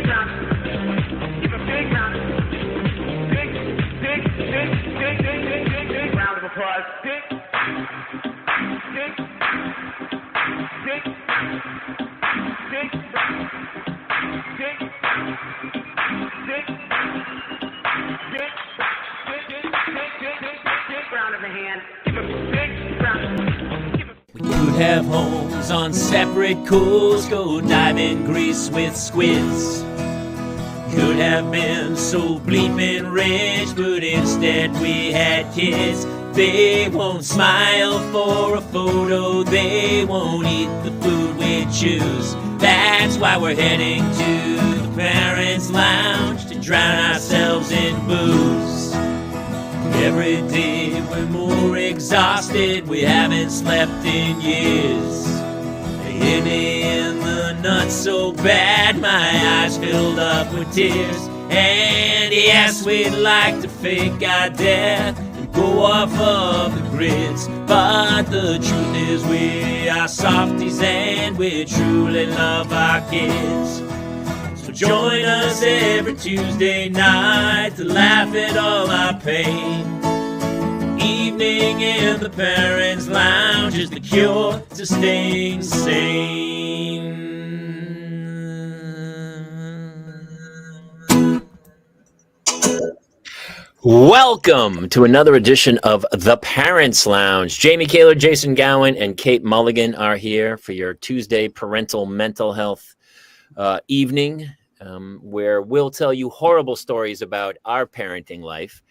We could have homes on separate coasts, go dive in Greece with squids. Could have been so bleeping rich, but instead we had kids. They won't smile for a photo, they won't eat the food we choose. That's why we're heading to the Parents' Lounge to drown ourselves in booze. Every day we're more exhausted, we haven't slept in years. They hit me in the nuts so bad, my eyes filled up with tears. And yes, we'd like to fake our death and go off of the grids, but the truth is we are softies and we truly love our kids. So join us every Tuesday night to laugh at all our pain. Evening in the Parents' Lounge is the cure to staying sane. Welcome to another edition of The Parents' Lounge. Jamie Kaler, Jason Gowan, and Kate Mulligan are here for your Tuesday parental mental health evening, where we'll tell you horrible stories about our parenting life.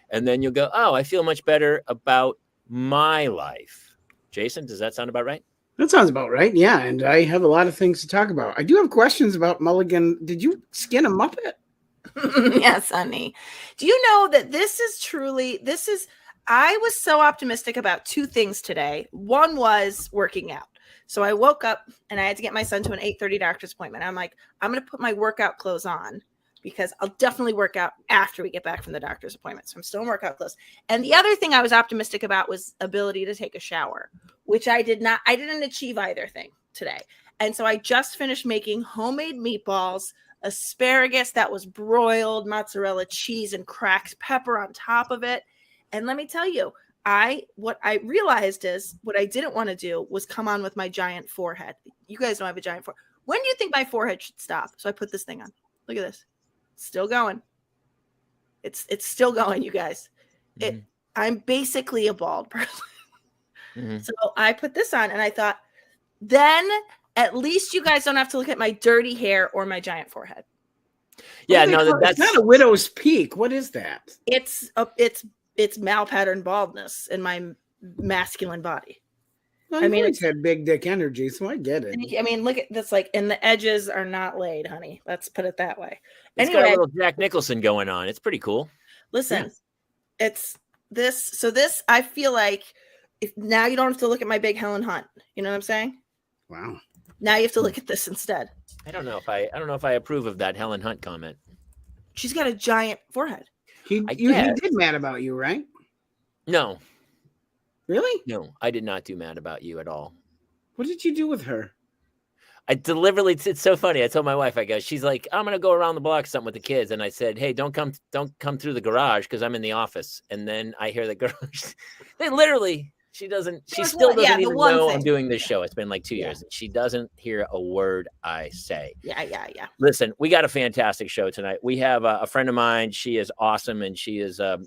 And then you'll go, oh, I feel much better about my life. Jason, does that sound about right? That sounds about right, yeah. And I have a lot of things to talk about. I do have questions about Mulligan. Did you skin a Muppet? Yes, honey. Do you know that I was so optimistic about two things today. One was working out. So I woke up and I had to get my son to an 8:30 doctor's appointment. I'm like, I'm going to put my workout clothes on because I'll definitely work out after we get back from the doctor's appointment. So I'm still in workout clothes. And the other thing I was optimistic about was ability to take a shower, which I didn't achieve either thing today. And so I just finished making homemade meatballs, asparagus that was broiled, mozzarella cheese, and cracked pepper on top of it. And let me tell you, what I realized is what I didn't want to do was come on with my giant forehead. You guys know I have a giant forehead. When do you think my forehead should stop? So I put this thing on. Look at this. Still going. It's still going, you guys. Mm-hmm. I'm basically a bald person. Mm-hmm. So I put this on and I thought, then at least you guys don't have to look at my dirty hair or my giant forehead. Yeah, no, that's not a widow's peak. What is that? It's malpatterned baldness in my masculine body. Well, I mean, it's had big dick energy, so I get it. I mean, look at this, and the edges are not laid, honey. Let's put it that way. It's got a little Jack Nicholson going on. It's pretty cool. Listen, It's this. So this, I feel like now you don't have to look at my big Helen Hunt. You know what I'm saying? Wow. Now you have to look at this instead. I don't know if I approve of that Helen Hunt comment. She's got a giant forehead. He did mad about you, right? No. Really? No, I did not do mad about you at all. What did you do with her? I deliberately, it's so funny. I told my wife, she's like, I'm going to go around the block something with the kids. And I said, hey, don't come through the garage because I'm in the office. And then I hear the garage. She still doesn't even know I'm doing this show. It's been like 2 years. She doesn't hear a word I say. Yeah. Listen, we got a fantastic show tonight. We have a friend of mine. She is awesome. And she's a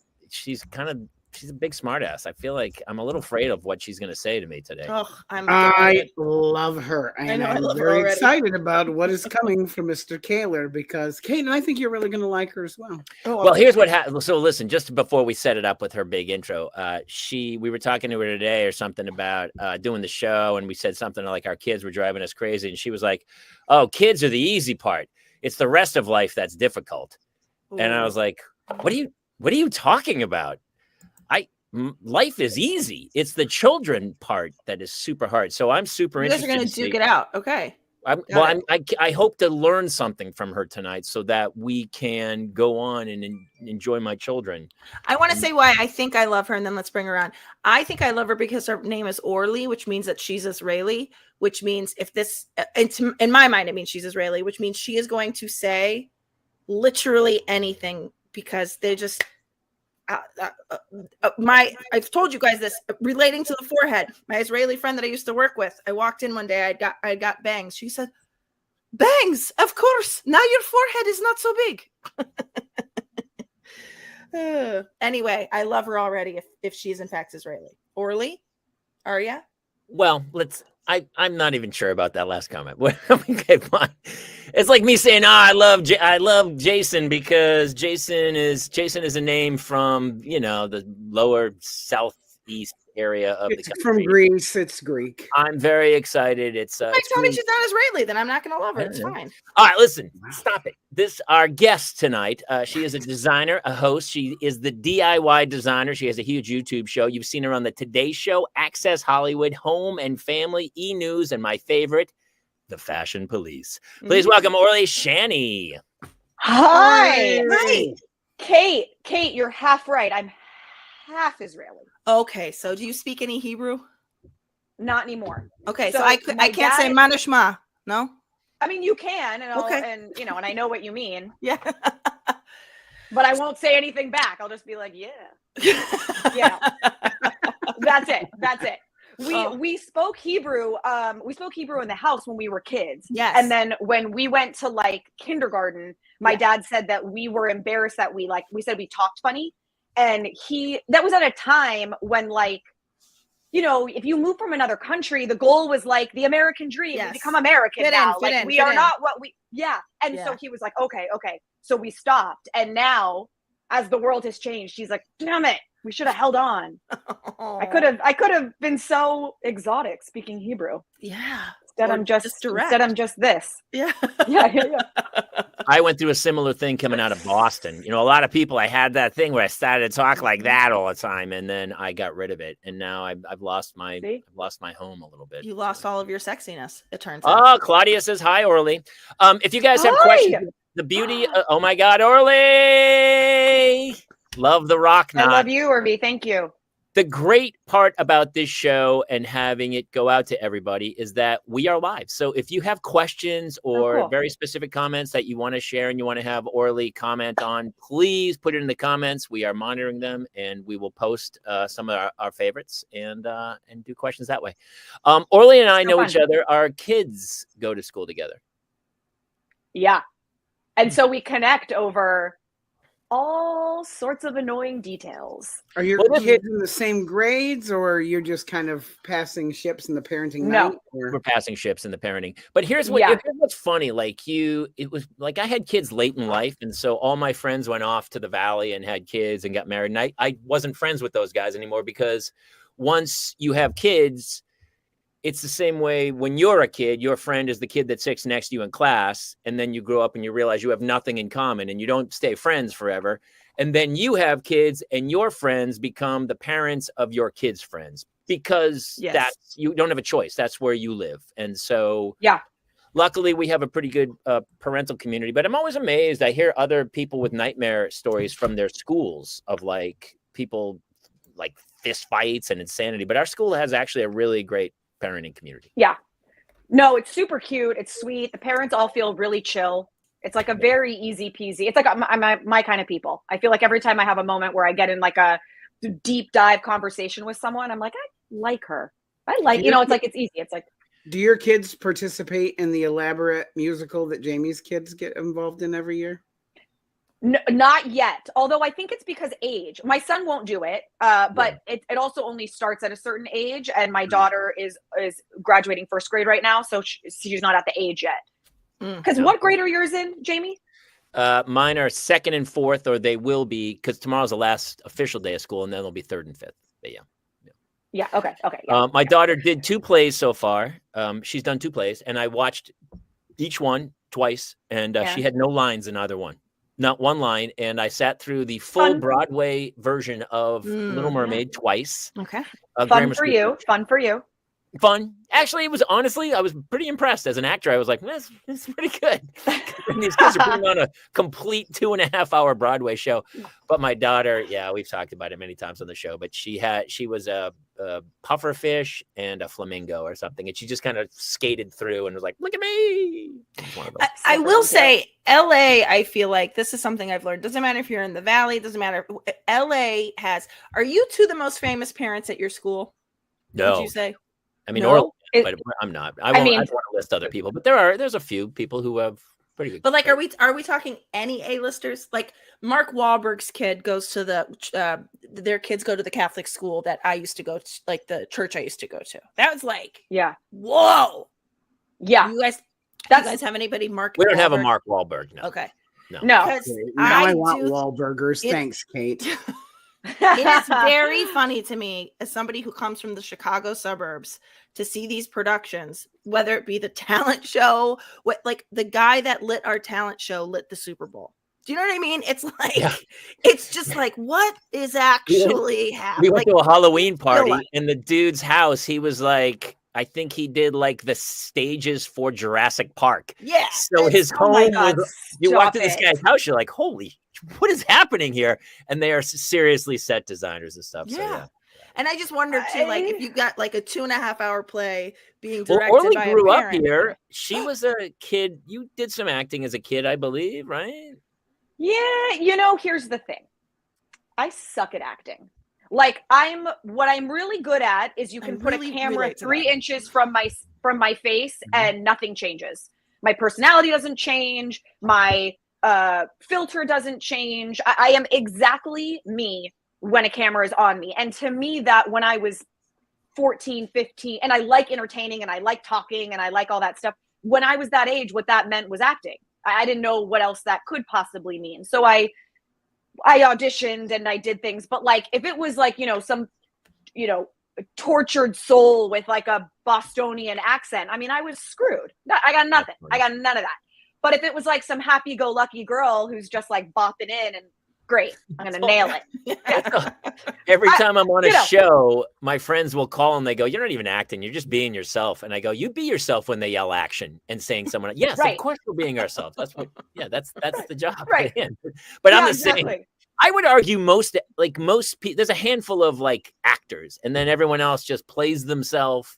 big smartass. I feel like I'm a little afraid of what she's going to say to me today. Oh, I love her. And I'm very excited about what is coming from Mr. Kaler because Kate and I think you're really going to like her as well. Well, here's what happened. So listen, just before we set it up with her big intro, we were talking to her today or something about doing the show. And we said something like our kids were driving us crazy. And she was like, oh, kids are the easy part. It's the rest of life that's difficult. Ooh. And I was like, what are you talking about? Life is easy. It's the children part that is super hard. So I'm super interested. You guys are going to duke it out. Okay. I hope to learn something from her tonight so that we can go on and enjoy my children. I want to say why I think I love her, and then let's bring her on. I think I love her because her name is Orly, which means that she's Israeli, which means in my mind, it means she's Israeli, which means she is going to say literally anything because they just, I've told you guys this, relating to the forehead, my Israeli friend that I used to work with, I walked in one day, I got bangs. She said, bangs, of course. Now your forehead is not so big. Anyway, I love her already if she's in fact Israeli. Orly, Arya? Well, I'm not even sure about that last comment. Okay, fine. It's like me saying, I love Jason because Jason is a name from, the lower southeast area of the country. From Greece. It's Greek. I'm very excited. Tell me she's not Israeli, then I'm not going to love her. It's fine. All right, listen, stop it. Our guest tonight, she is a designer, a host. She is the DIY designer. She has a huge YouTube show. You've seen her on the Today Show, Access Hollywood, Home and Family, E! News, and my favorite, The Fashion Police. Please welcome Orly Shani. Hi. Hi. Kate, you're half right. I'm half Israeli. Okay, so do you speak any Hebrew? Not anymore. Okay, so I can't say manishma. No? I mean, you can, and Okay. and I know what you mean. Yeah. But I won't say anything back. I'll just be like, yeah. That's it. We spoke Hebrew. We spoke Hebrew in the house when we were kids. Yes. And then when we went to like kindergarten, my dad said that we were embarrassed that we said we talked funny. And that was at a time when if you move from another country, the goal was like the American dream. Yes. We become American now. We are not what we, And so he was like, okay. So we stopped. And now as the world has changed, he's like, damn it, we should have held on. I could have been so exotic speaking Hebrew. Yeah. Instead I'm just this. Yeah. Yeah. I went through a similar thing coming out of Boston. A lot of people, I had that thing where I started to talk like that all the time, and then I got rid of it, and now I've lost my home a little bit. You lost all of your sexiness, it turns out. Oh, Claudia says hi, Orly. If you guys have questions, the beauty. Oh my God, Orly! Love the rock knot. I love you, Orby. Thank you. The great part about this show and having it go out to everybody is that we are live. So if you have questions or very specific comments that you want to share and you want to have Orly comment on, please put it in the comments. We are monitoring them, and we will post some of our favorites and do questions that way. Orly and I know each other. Our kids go to school together. Yeah. And so we connect over all sorts of annoying details. Are your kids in the same grades, or you're just kind of passing ships in the parenting night? We're passing ships in the parenting. But here's what's funny. It was like I had kids late in life, and so all my friends went off to the valley and had kids and got married. And I wasn't friends with those guys anymore because once you have kids, it's the same way when you're a kid, your friend is the kid that sits next to you in class. And then you grow up and you realize you have nothing in common and you don't stay friends forever. And then you have kids and your friends become the parents of your kids' friends because you don't have a choice. That's where you live. And so, luckily we have a pretty good parental community, but I'm always amazed. I hear other people with nightmare stories from their schools of people fist fights and insanity. But our school has actually a really great parenting community. Yeah. No, it's super cute. It's sweet. The parents all feel really chill. It's like a very easy peasy. It's like my kind of people. I feel like every time I have a moment where I get in like a deep dive conversation with someone, I'm like, I like her. It's like, it's easy. It's like, do your kids participate in the elaborate musical that Jamie's kids get involved in every year? No, not yet. Although I think it's because age. My son won't do it, but it also only starts at a certain age. And my daughter is graduating first grade right now, so she's not at the age yet. Because what grade are yours in, Jamie? Mine are second and fourth, or they will be, because tomorrow's the last official day of school, and then they'll be third and fifth. But yeah. Okay. My daughter did 2 plays so far. She's done 2 plays, and I watched each one twice, and she had no lines in either one. Not one line. And I sat through the full Broadway version of Little Mermaid twice. Okay. Fun for you. Fun. Actually, it was honestly, I was pretty impressed as an actor. I was like, this is pretty good. And these kids are putting on a complete 2.5-hour Broadway show. But my daughter, yeah, we've talked about it many times on the show, but she was a puffer fish and a flamingo or something. And she just kind of skated through and was like, look at me. I will say LA, I feel like this is something I've learned. Doesn't matter if you're in the Valley, doesn't matter. LA are you two the most famous parents at your school? No. Would you say? I mean, no? but I'm not. I don't want to list other people, but there's a few people who have pretty good. But like, are we talking any A-listers? Like Mark Wahlberg's kid goes to their kids go to the Catholic school that I used to go to, like the church I used to go to. That was like, whoa, yeah. You guys have anybody Mark? We don't have a Mark Wahlberg. No. Okay, no. Now I want Wahlburgers. Thanks, Kate. It is very funny to me as somebody who comes from the Chicago suburbs to see these productions, whether it be the talent show, like the guy that lit our talent show lit the Super Bowl. Do you know what I mean? It's like, It's just like, what is actually happening? We went to a Halloween party in the dude's house. He was like, I think he did like the stages for Jurassic Park. Yeah. So his home was, you walk to this guy's house, you're like, holy, what is happening here? And they are seriously set designers and stuff. So yeah. And I just wonder too, like if you got like a 2.5-hour play being directed Orly by grew a up parent. here. She was a kid. You did some acting as a kid, I believe, right? Yeah. Here's the thing. I suck at acting. Like what I'm really good at is you can put a camera 3 inches from my face and nothing changes. My personality doesn't change. My filter doesn't change. I am exactly me when a camera is on me. And to me, that when I was 14, 15, and I like entertaining and I like talking and I like all that stuff. When I was that age, what that meant was acting. I didn't know what else that could possibly mean. So I auditioned and I did things, but like, if it was like, some, tortured soul with like a Bostonian accent, I mean, I was screwed. I got nothing. I got none of that. But if it was like some happy-go-lucky girl who's just like bopping in and great, I'm going to nail it. Every time I'm on a show, my friends will call and they go, you're not even acting. You're just being yourself. And I go, you be yourself when they yell action and saying someone, yes, of course we're being ourselves. That's that's the job. Right. But I'm the same. I would argue most people, there's a handful of like actors and then everyone else just plays themselves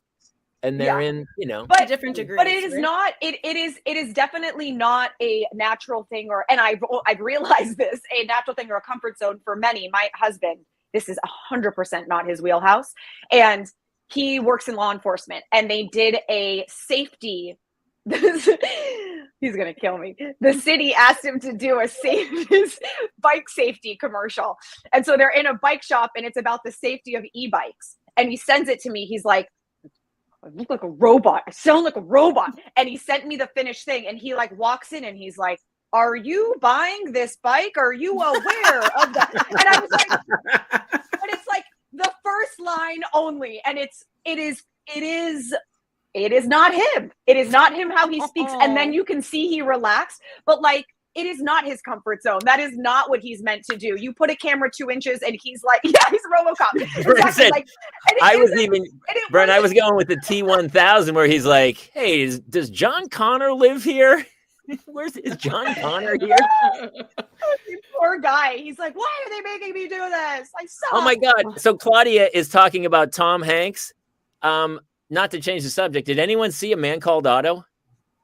and they're in, but to different degrees. But it is not, it is definitely not a natural thing and I've realized this, a natural thing or a comfort zone for many. My husband, this is 100% not his wheelhouse. And he works in law enforcement and they did a safety, he's going to kill me. The city asked him to do his bike safety commercial. And so they're in a bike shop and it's about the safety of e-bikes. And he sends it to me. He's like, I look like a robot. I sound like a robot. And he sent me the finished thing. And he like walks in and he's like, are you buying this bike? Are you aware of that? And I was like, but it's like the first line only. And it is not him. It is not him how he speaks. And then you can see he relaxed. But like, it is not his comfort zone. That is not what he's meant to do. You put a camera 2 inches and he's like, he's RoboCop. Exactly. Like, I was going with the T-1000 where he's like, hey, does John Connor live here? Is John Connor here? Poor guy. He's like, why are they making me do this? I suck. Oh my God. So Claudia is talking about Tom Hanks. Not to change the subject. Did anyone see A Man Called Otto?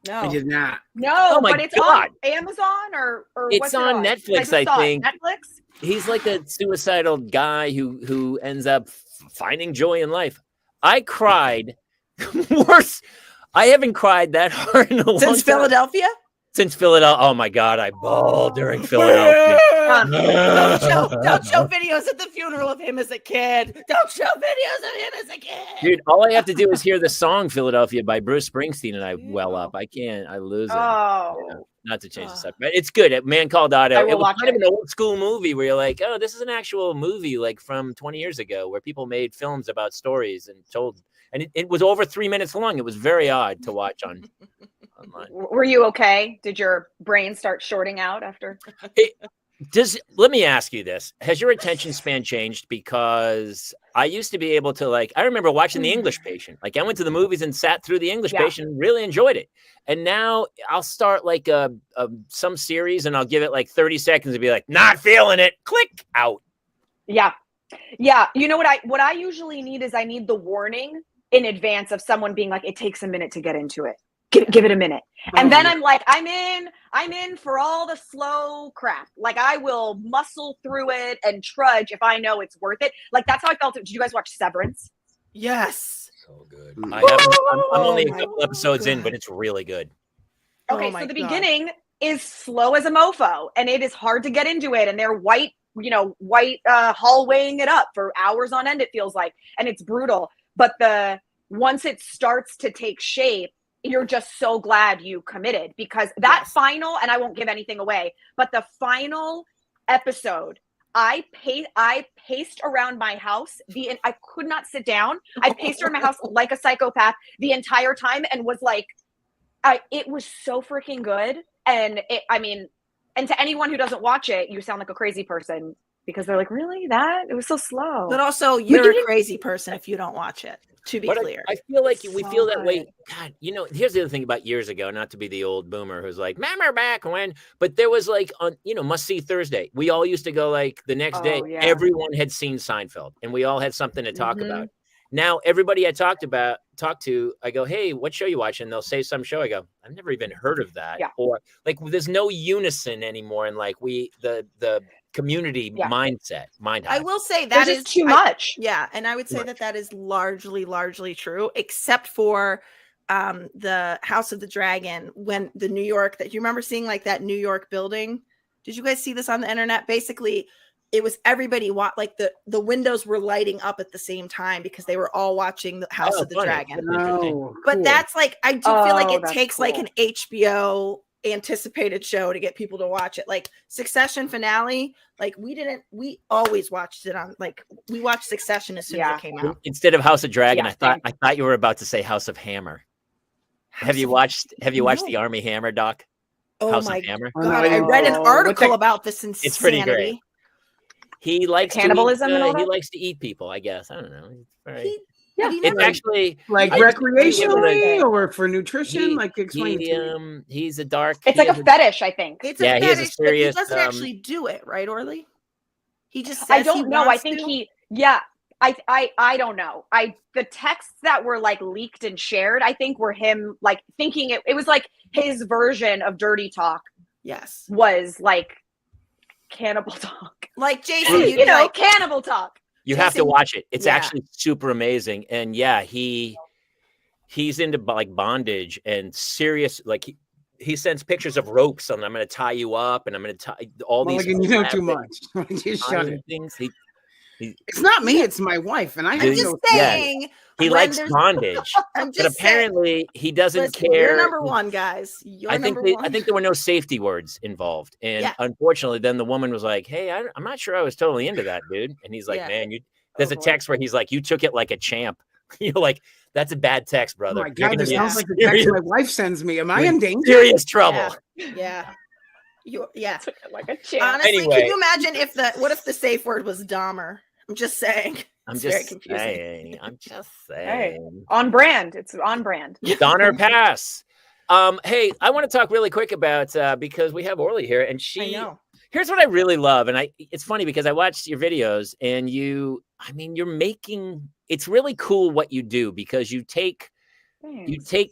No, I did not. No, but it's on Amazon or it's on Netflix, I think. Netflix. He's like a suicidal guy who ends up finding joy in life. I cried worse. I haven't cried that hard in a long time. Since Philadelphia? Since Philadelphia. Oh my God, I bawled during Philadelphia. Don't show videos at the funeral of him as a kid. Don't show videos of him as a kid. Dude, all I have to do is hear the song Philadelphia by Bruce Springsteen and I well up. I lose it. Oh. Not to change the subject. But it's good. A Man Called Otto. It was kind of an old school movie where you're like, oh, this is an actual movie like from 20 years ago where people made films about stories and told. And it was over 3 minutes long. It was very odd to watch online. Were you okay? Did your brain start shorting out after? Let me ask you this. Has your attention span changed? Because I used to be able to, like, I remember watching The English Patient. Like, I went to the movies and sat through The English Patient and really enjoyed it. And now I'll start like some series and I'll give it like 30 seconds and be like, not feeling it. Click out. Yeah. Yeah. You know what I usually need is I need the warning in advance of someone being like, it takes a minute to get into it. Give it a minute. And then I'm like, I'm in for all the slow crap. Like, I will muscle through it and trudge if I know it's worth it. Like, that's how I felt. Did you guys watch Severance? Yes. So good. I haven't, I'm only a couple episodes in, but it's really good. Okay, so the beginning is slow as a mofo, and it is hard to get into it. And they're white hallwaying it up for hours on end, it feels like. And it's brutal. But once it starts to take shape, you're just so glad you committed, because that final, and I won't give anything away, but the final episode, I paced around my house. I could not sit down. I paced around my house like a psychopath the entire time, and was like, it was so freaking good. And and to anyone who doesn't watch it, you sound like a crazy person, because they're like, really? It was so slow. But also, you're a crazy person if you don't watch it, to be clear. I feel like we feel that way. God, here's the other thing about years ago, not to be the old boomer who's like, remember back when, but there was like, Must See Thursday. We all used to go like the next day. Yeah. Everyone had seen Seinfeld and we all had something to talk about. Now, everybody I talked to, I go, hey, what show you watching? They'll say some show. I go, I've never even heard of that. Yeah. Or like, there's no unison anymore. And like the community mindset. I will say that is too much. Yeah. And I would say that is largely true, except for the House of the Dragon, when the New York, that you remember seeing like that New York building. Did you guys see this on the internet? Basically, it was everybody like the windows were lighting up at the same time because they were all watching the House of the Dragon. But that's like, I do feel like it takes like an HBO anticipated show to get people to watch it. Like Succession finale, like we always watched it on, like, we watched Succession as soon as it came out. Instead of House of Dragon, I thought you were about to say House of Hammer. Have you watched the Army Hammer doc? Oh House my of Hammer? God, I read an article about this insanity. It's pretty great. He likes cannibalism and all that? He likes to eat people, I guess. I don't know. It's actually like recreationally or for nutrition. Explain to me. He's a dark. It's like a fetish, I think. It's a fetish, he serious, but he doesn't actually do it, right, Orly? He just says I don't know. I think I don't know. The texts that were like leaked and shared, I think were him like thinking it was like his version of dirty talk. Yes. Was like cannibal talk. Like Jason, cannibal talk. You have to watch it. It's actually super amazing. And he's into like bondage and serious, like he sends pictures of ropes and I'm going to tie you up and I'm going to tie all these. You know too much. You shut it. Things. It's not me, it's my wife. And I'm just saying. He likes bondage. But apparently he doesn't care. You're number one, guys. I think there were no safety words involved. And unfortunately, then the woman was like, hey, I'm not sure I was totally into that, dude. And he's like, man, there's a text where he's like, you took it like a champ. You're like, that's a bad text, brother. Oh my God, this sounds like the text my wife sends me. Am I in danger? Serious trouble. Yeah. Took it like a champ. Honestly, can you imagine what if the safe word was Dahmer? I'm just saying. I'm just saying. Hey, on brand. It's on brand. Donner pass. Hey, I want to talk really quick about because we have Orly here, and here's what I really love, and it's funny because I watched your videos, and you're making. It's really cool what you do because you take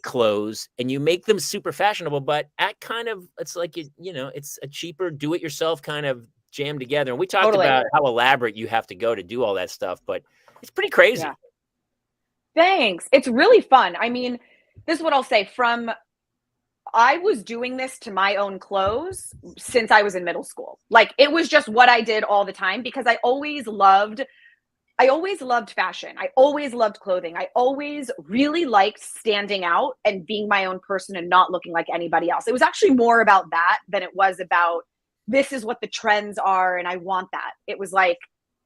clothes and you make them super fashionable, but it's like it's a cheaper do-it-yourself kind of jam together. And we talked about how elaborate you have to go to do all that stuff, but it's pretty crazy. Yeah. Thanks. It's really fun. I mean, this is what I'll say. I was doing this to my own clothes since I was in middle school. Like, it was just what I did all the time because I always loved fashion. I always loved clothing. I always really liked standing out and being my own person and not looking like anybody else. It was actually more about that than it was about this is what the trends are and I want that. It was like,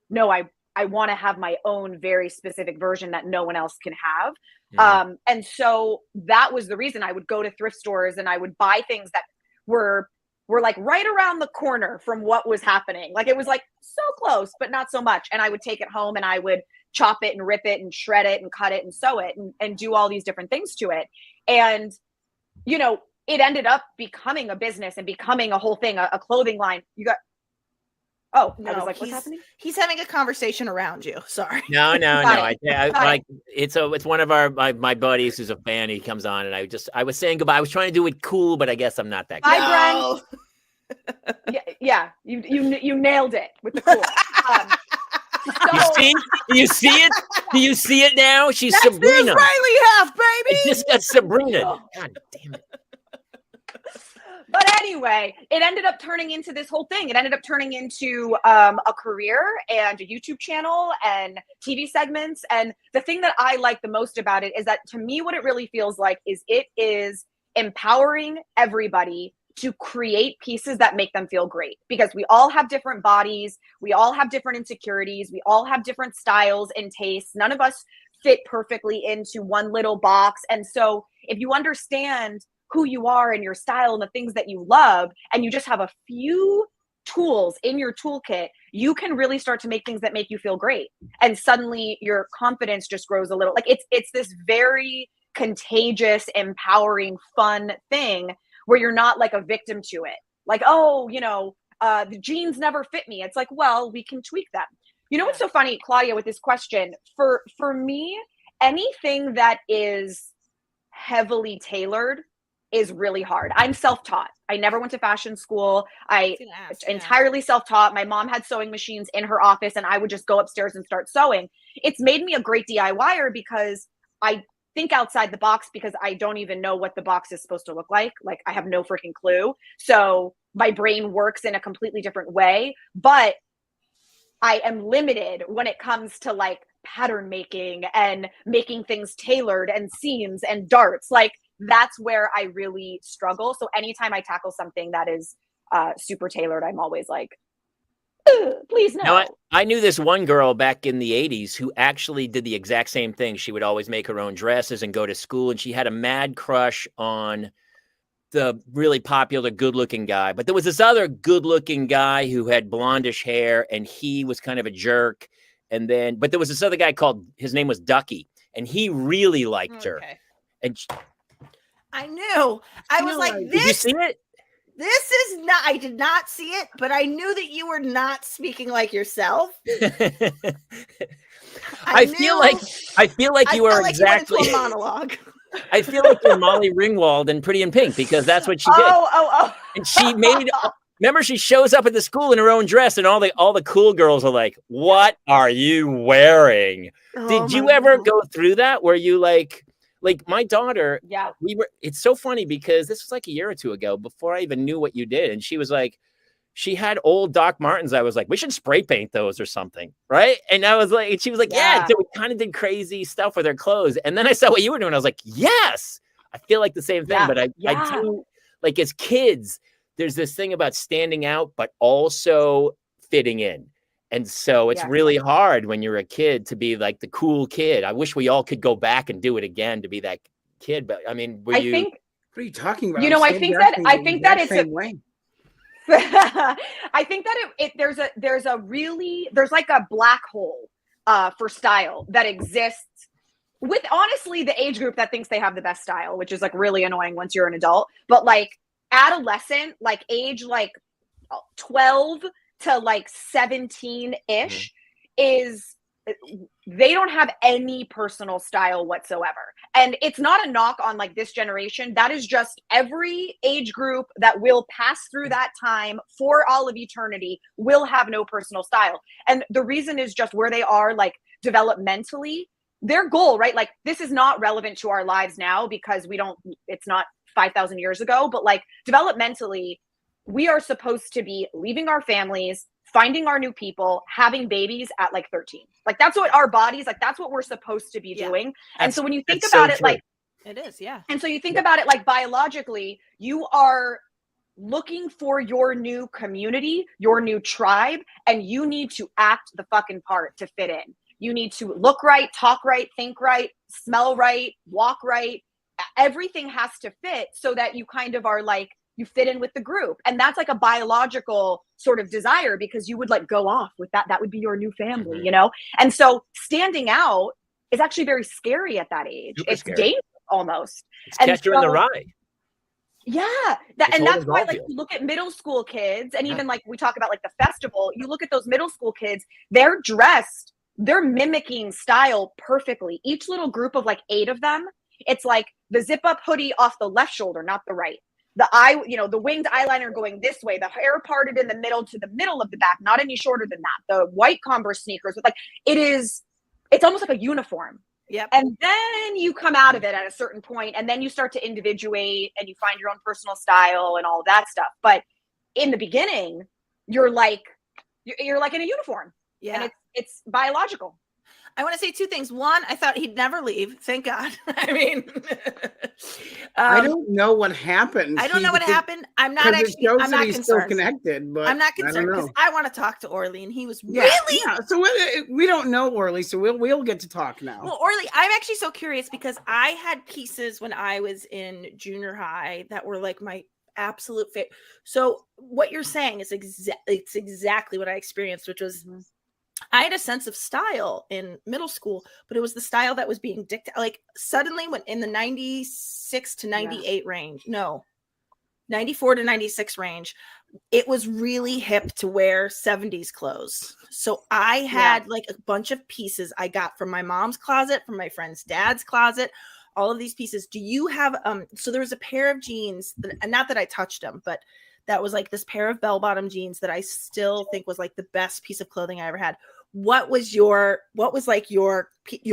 no, I want to have my own very specific version that no one else can have. Mm-hmm. And so that was the reason I would go to thrift stores and I would buy things that were were like right around the corner from what was happening. Like it was like so close, but not so much. And I would take it home and I would chop it and rip it and shred it and cut it and sew it and do all these different things to it. And, you know, it ended up becoming a business and becoming a whole thing, a clothing line. You got, oh, no, I was like, what's happening? He's having a conversation around you. Sorry. No. It's one of my buddies who's a fan. He comes on, and I was saying goodbye. I was trying to do it cool, but I guess I'm not that good. Bye, Brent. Yeah. You nailed it with the cool. Do you see it? Do you see it now? She's That's Sabrina. the Israeli half, baby. It just got Sabrina. God damn it. But anyway, it ended up turning into this whole thing. It ended up turning into a career and a YouTube channel and TV segments. And the thing that I like the most about it is that, to me, what it really feels like is it is empowering everybody to create pieces that make them feel great, because we all have different bodies. We all have different insecurities. We all have different styles and tastes. None of us fit perfectly into one little box. And so if you understand who you are and your style and the things that you love, and you just have a few tools in your toolkit, you can really start to make things that make you feel great. And suddenly your confidence just grows a little. Like it's this very contagious, empowering, fun thing where you're not like a victim to it. Like, oh, you know, the jeans never fit me. It's like, well, we can tweak them. You know what's so funny, Claudia, with this question? For me, anything that is heavily tailored is really hard. I'm self-taught. I never went to fashion school. I entirely self-taught. My mom had sewing machines in her office, and I would just go upstairs and start sewing. It's made me a great DIYer because I think outside the box, because I don't even know what the box is supposed to look like. Like, I have no freaking clue. So my brain works in a completely different way, but I am limited when it comes to like pattern making and making things tailored and seams and darts. Like, that's where I really struggle. So anytime I tackle something that is super tailored, I'm always like, please no. Now, I knew this one girl back in the 80s who actually did the exact same thing. She would always make her own dresses and go to school, and she had a mad crush on the really popular good-looking guy. But there was this other good-looking guy who had blondish hair, and he was kind of a jerk. And then, but there was this other guy his name was Ducky, and he really liked her. And I knew. I was like, this. Did you see it? This is not, I did not see it, but I knew that you were not speaking like yourself. I feel like you are exactly you went into a monologue. I feel like you're Molly Ringwald in Pretty in Pink, because that's what she did. Oh. And she remember, she shows up at the school in her own dress, and all the cool girls are like, "What are you wearing?" Did you ever go through that where you like my daughter? Yeah. It's so funny because this was like a year or two ago, before I even knew what you did. And she was like, she had old Doc Martens. I was like, we should spray paint those or something. Right. And I was like, she was like, yeah. So we kind of did crazy stuff with her clothes. And then I saw what you were doing. I was like, yes, I feel like the same thing. But I do, like, as kids, there's this thing about standing out, but also fitting in. And so it's really hard when you're a kid to be like the cool kid. I wish we all could go back and do it again to be that kid. But I mean, what are you talking about? You know, I think that it's a way. I think that there's like a black hole for style that exists with, honestly, the age group that thinks they have the best style, which is like really annoying once you're an adult. But like adolescent, like age like 12 to like 17-ish, is they don't have any personal style whatsoever. And it's not a knock on like this generation. That is just every age group that will pass through that time for all of eternity will have no personal style. And the reason is just where they are, like, developmentally. Their goal, right? Like, this is not relevant to our lives now because it's not 5,000 years ago, but like developmentally, we are supposed to be leaving our families, finding our new people, having babies at like 13. Like, that's what our bodies, like, that's what we're supposed to be doing. And so when you think about it, like, it is, yeah. And so you think about it like biologically, you are looking for your new community, your new tribe, and you need to act the fucking part to fit in. You need to look right, talk right, think right, smell right, walk right. Everything has to fit so that you kind of are like, you fit in with the group. And that's like a biological sort of desire, because you would like go off with that. That would be your new family, you know? And so standing out is actually very scary at that age. Super it's scary. dangerous almost. It's And catcher in the so- rye. Yeah. It's And that's Holden's why, all like, field. you look at middle school kids, and even like we talk about like the festival, you look at those middle school kids, they're dressed, they're mimicking style perfectly. Each little group of like 8 of them, it's like the zip up hoodie off the left shoulder, not the right. The winged eyeliner going this way, the hair parted in the middle to the middle of the back, not any shorter than that. The white Converse sneakers with like, it's almost like a uniform. Yep. And then you come out of it at a certain point, and then you start to individuate and you find your own personal style and all that stuff. But in the beginning, you're like in a uniform. Yeah. And it's biological. I want to say 2 things. One, I thought he'd never leave. Thank God. I mean, I don't know what happened. I don't know what happened. I'm not Because it shows I'm that not he's concerned. still connected, but I'm not I don't concerned because know. I want to talk to Orly, and he was Yeah, really. yeah. So we don't know Orly, so we'll get to talk now. Well, Orly, I'm actually so curious because I had pieces when I was in junior high that were like my absolute favorite. So what you're saying is it's exactly what I experienced, which was I had a sense of style in middle school, but it was the style that was being dictated. Like suddenly when in the 96 to 98 range, 94 to 96 range, it was really hip to wear 70s clothes. So I had like a bunch of pieces I got from my mom's closet, from my friend's dad's closet, all of these pieces. Do you have, so there was a pair of jeans, and not that I touched them, but that was like this pair of bell-bottom jeans that I still think was like the best piece of clothing I ever had. You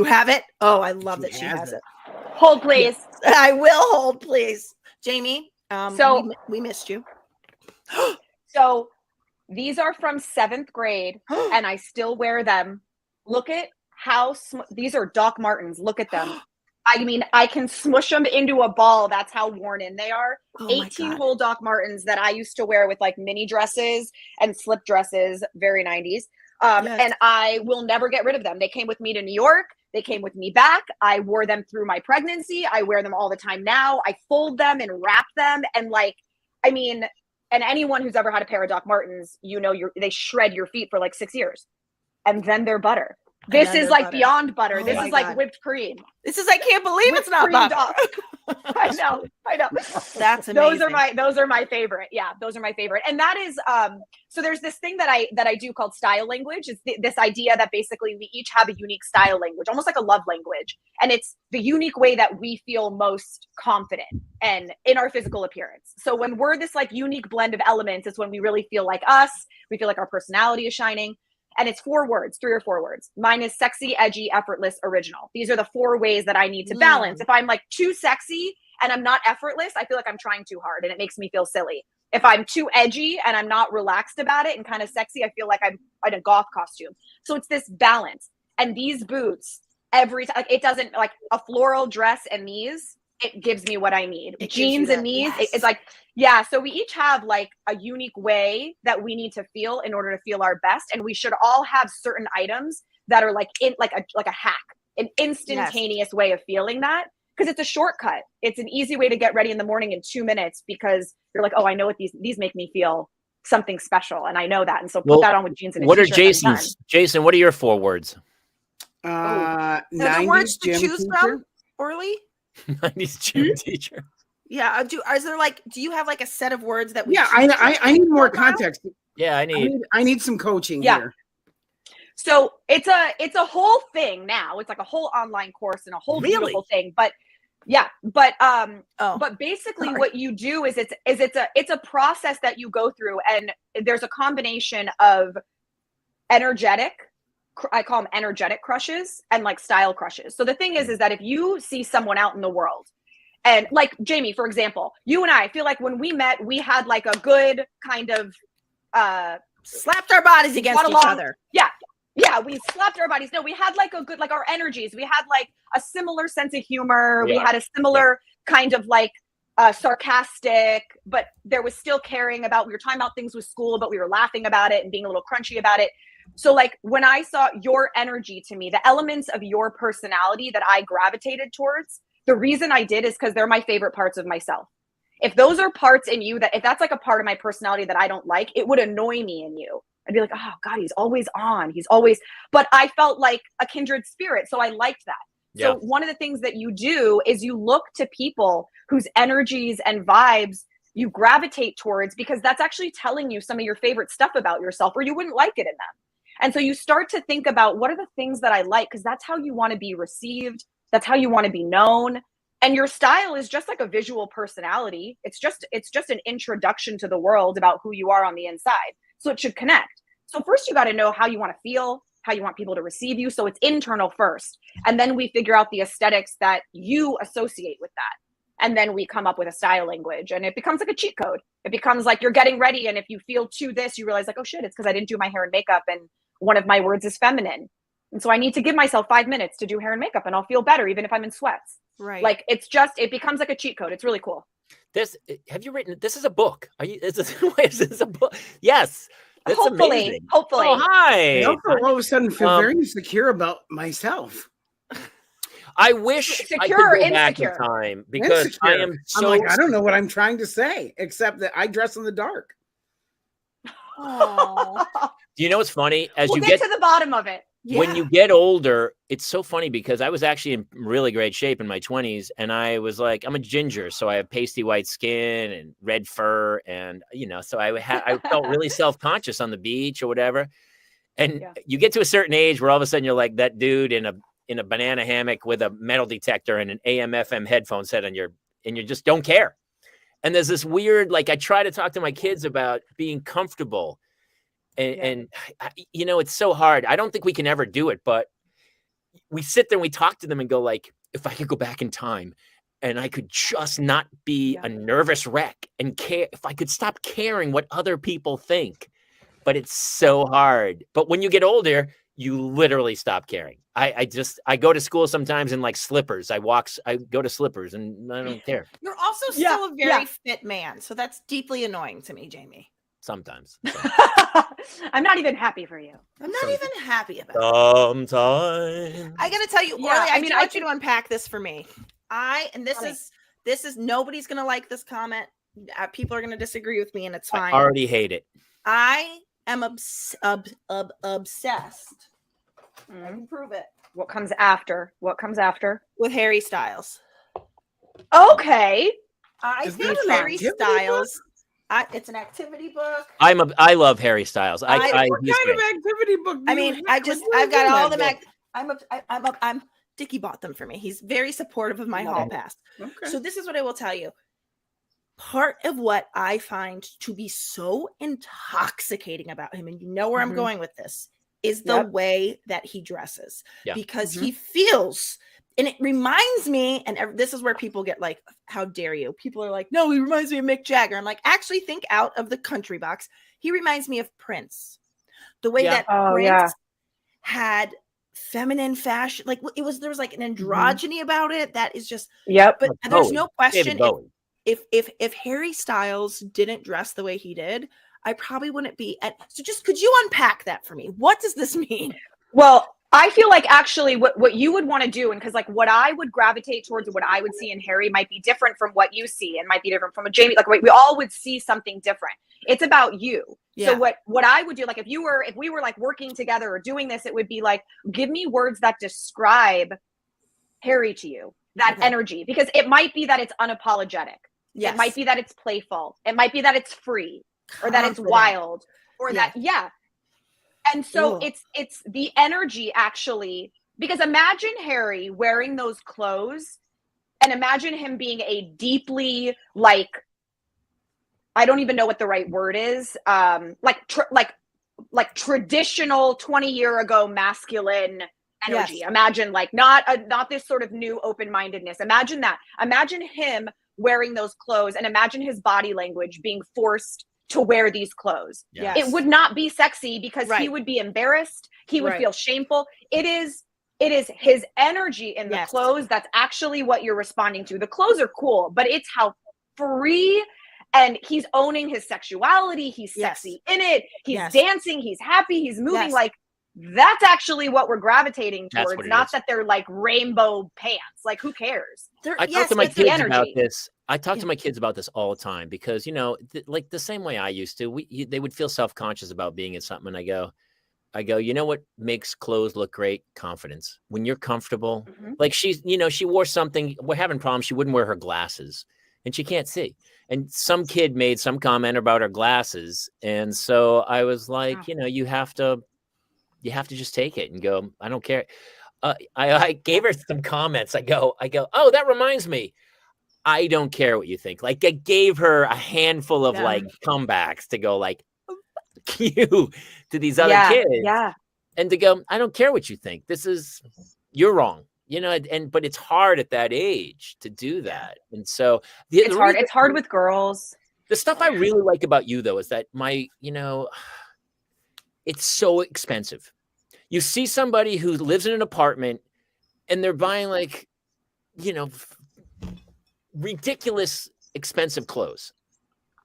have it? Oh, I love that she has it. Hold, please. Yes, I will hold, please. Jamie, So we missed you. So these are from 7th grade, and I still wear them. Look at how these are Doc Martens. Look at them. I mean, I can smush them into a ball. That's how worn in they are. 18-hole Doc Martens that I used to wear with like mini dresses and slip dresses, very 90s. And I will never get rid of them. They came with me to New York. They came with me back. I wore them through my pregnancy. I wear them all the time now. I fold them and wrap them. And and anyone who's ever had a pair of Doc Martens, they shred your feet for like 6 years. And then they're butter. This is like beyond butter. This is like whipped cream. This is, I can't believe it's not butter. I know. That's amazing. Those are my favorite. Yeah, those are my favorite. And that is, so there's this thing that I do called style language. It's this idea that basically we each have a unique style language, almost like a love language. And it's the unique way that we feel most confident and in our physical appearance. So when we're this like unique blend of elements, it's when we really feel like us. We feel like our personality is shining. And it's 4 words, 3 or 4 words. Mine is sexy, edgy, effortless, original. These are the 4 ways that I need to balance. If I'm like too sexy and I'm not effortless, I feel like I'm trying too hard and it makes me feel silly. If I'm too edgy and I'm not relaxed about it and kind of sexy, I feel like I'm in a goth costume. So it's this balance. And these boots, every time, like it doesn't, like a floral dress and these, it gives me what I need. Jeans and these, it's like, yeah. So we each have like a unique way that we need to feel in order to feel our best. And we should all have certain items that are like a hack, an instantaneous way of feeling that. Because it's a shortcut. It's an easy way to get ready in the morning in 2 minutes because you're like, oh, I know what these make me feel something special. And I know that. And so put that on with jeans and a what are t-shirt. Jason's? Jason, what are your 4 words? 90s words to gym choose teacher. from, Orly? 90s gym teacher. Yeah. Do you have like a set of words that we I need more context. Yeah, I need some coaching here. So it's a whole thing now. It's like a whole online course and a whole beautiful thing. But but basically what you do is it's a process that you go through, and there's a combination of I call them energetic crushes and like style crushes. So the thing is that if you see someone out in the world, and like Jamie, for example, you and I feel like when we met, we had like a good kind of slapped our bodies against each other. Yeah, we slapped our bodies. No, we had like a good, like our energies. We had like a similar sense of humor. We had a similar kind of like sarcastic, but there was still caring about, we were talking about things with school, but we were laughing about it and being a little crunchy about it. So like when I saw your energy to me, the elements of your personality that I gravitated towards, the reason I did is because they're my favorite parts of myself. If those are parts in you if that's like a part of my personality that I don't like, it would annoy me in you. I'd be like, oh God, he's always on. He's always, but I felt like a kindred spirit. So I liked that. Yeah. So one of the things that you do is you look to people whose energies and vibes you gravitate towards, because that's actually telling you some of your favorite stuff about yourself, or you wouldn't like it in them. And so you start to think about, what are the things that I like? Because that's how you want to be received. That's how you want to be known. And your style is just like a visual personality. It's just an introduction to the world about who you are on the inside. So it should connect. So first you got to know how you want to feel, how you want people to receive you. So it's internal first. And then we figure out the aesthetics that you associate with that. And then we come up with a style language, and it becomes like a cheat code. It becomes like you're getting ready. And if you feel to this, you realize like, oh shit, it's because I didn't do my hair and makeup. And one of my words is feminine. And so I need to give myself 5 minutes to do hair and makeup, and I'll feel better even if I'm in sweats. Right. Like it becomes like a cheat code. It's really cool. Have you written, this is a book. Is this a book? Yes. That's Hopefully. amazing. Hopefully. Oh, hi. I also all of a sudden feel very insecure about myself. I wish Secure I could or go back in insecure? time, because Insecure. I am so. I'm like, I don't know what I'm trying to say, except that I dress in the dark. Oh. Do you know what's funny? As We'll you get to the bottom of it. when you get older, it's so funny because I was actually in really great shape in my 20s, and I was like, I'm a ginger, so I have pasty white skin and red fur, and so I felt really self-conscious on the beach or whatever. And you get to a certain age where all of a sudden you're like that dude in a banana hammock with a metal detector and an AM/FM headphone set on and you just don't care. And there's this weird, like, I try to talk to my kids about being comfortable. And it's so hard. I don't think we can ever do it, but we sit there and we talk to them and go like, if I could go back in time and I could just not be a nervous wreck and care, if I could stop caring what other people think, but it's so hard. But when you get older, you literally stop caring. I go to school sometimes in like slippers. I go to slippers and I don't care. You're also still a very fit man. So that's deeply annoying to me, Jamie. Sometimes. I'm not even happy for you. I'm not even happy about it. Sometimes. I gotta tell you, Orly, I want you to unpack this for me. This is nobody's gonna like this comment. People are gonna disagree with me, and it's fine. I already hate it. I am obsessed. I can prove it. What comes after? With Harry Styles. Okay. I think Harry Styles. It's an activity book. I love Harry Styles. What kind of activity book? I mean, I've got all the I'm Dickie bought them for me. He's very supportive of my hall pass. Okay. So this is what I will tell you. Part of what I find to be so intoxicating about him, and you know where I'm going with this, is the way that he dresses. Yeah. Because he feels, and it reminds me, and this is where people get like, how dare you? People are like, no, he reminds me of Mick Jagger. I'm like, actually think out of the country box. He reminds me of Prince. The way that Prince had feminine fashion, like there was like an androgyny about it. That is just, but there's no question. If Harry Styles didn't dress the way he did, I probably wouldn't be so just, could you unpack that for me? What does this mean? Well, I feel like actually what you would want to do, and because like what I would gravitate towards, what I would see in Harry might be different from what you see, and might be different from a Jamie. Like we all would see something different. It's about you. Yeah. So what I would do, like if we were like working together or doing this, it would be like, give me words that describe Harry to you, that energy, because it might be that it's unapologetic. Yes. It might be that it's playful. It might be that it's free, or that it's wild, or that And so it's the energy actually, because imagine Harry wearing those clothes, and imagine him being a deeply, like, I don't even know what the right word is, like traditional 20-year ago masculine energy. Yes. Imagine like not this sort of new open-mindedness. Imagine that. Imagine him wearing those clothes, and imagine his body language being forced to wear these clothes. Yes. It would not be sexy because he would be embarrassed. He would feel shameful. It is his energy in the clothes that's actually what you're responding to. The clothes are cool, but it's how free, and he's owning his sexuality. He's sexy in it. He's dancing. He's happy. He's moving. Like, that's actually what we're gravitating towards. Not that they're like rainbow pants. Like, who cares? I talk to my kids about this I talk to my kids about this all the time because, you know, like the same way I used to, they would feel self-conscious about being in something. And I go, you know what makes clothes look great? Confidence. When you're comfortable, like she's, you know, she wore something, we're having problems. She wouldn't wear her glasses and she can't see. And some kid made some comment about her glasses. And so I was like, you know, you have to just take it and go, I don't care. I gave her some comments. I go, oh, that reminds me. I don't care what you think. Like I gave her a handful of like comebacks to go like, you to these other kids. Yeah. And to go, I don't care what you think. You're wrong. You know, but it's hard at that age to do that. And so it's hard. It's hard with girls. The stuff I really like about you though, is that it's so expensive. You see somebody who lives in an apartment and they're buying like, you know, ridiculous expensive clothes,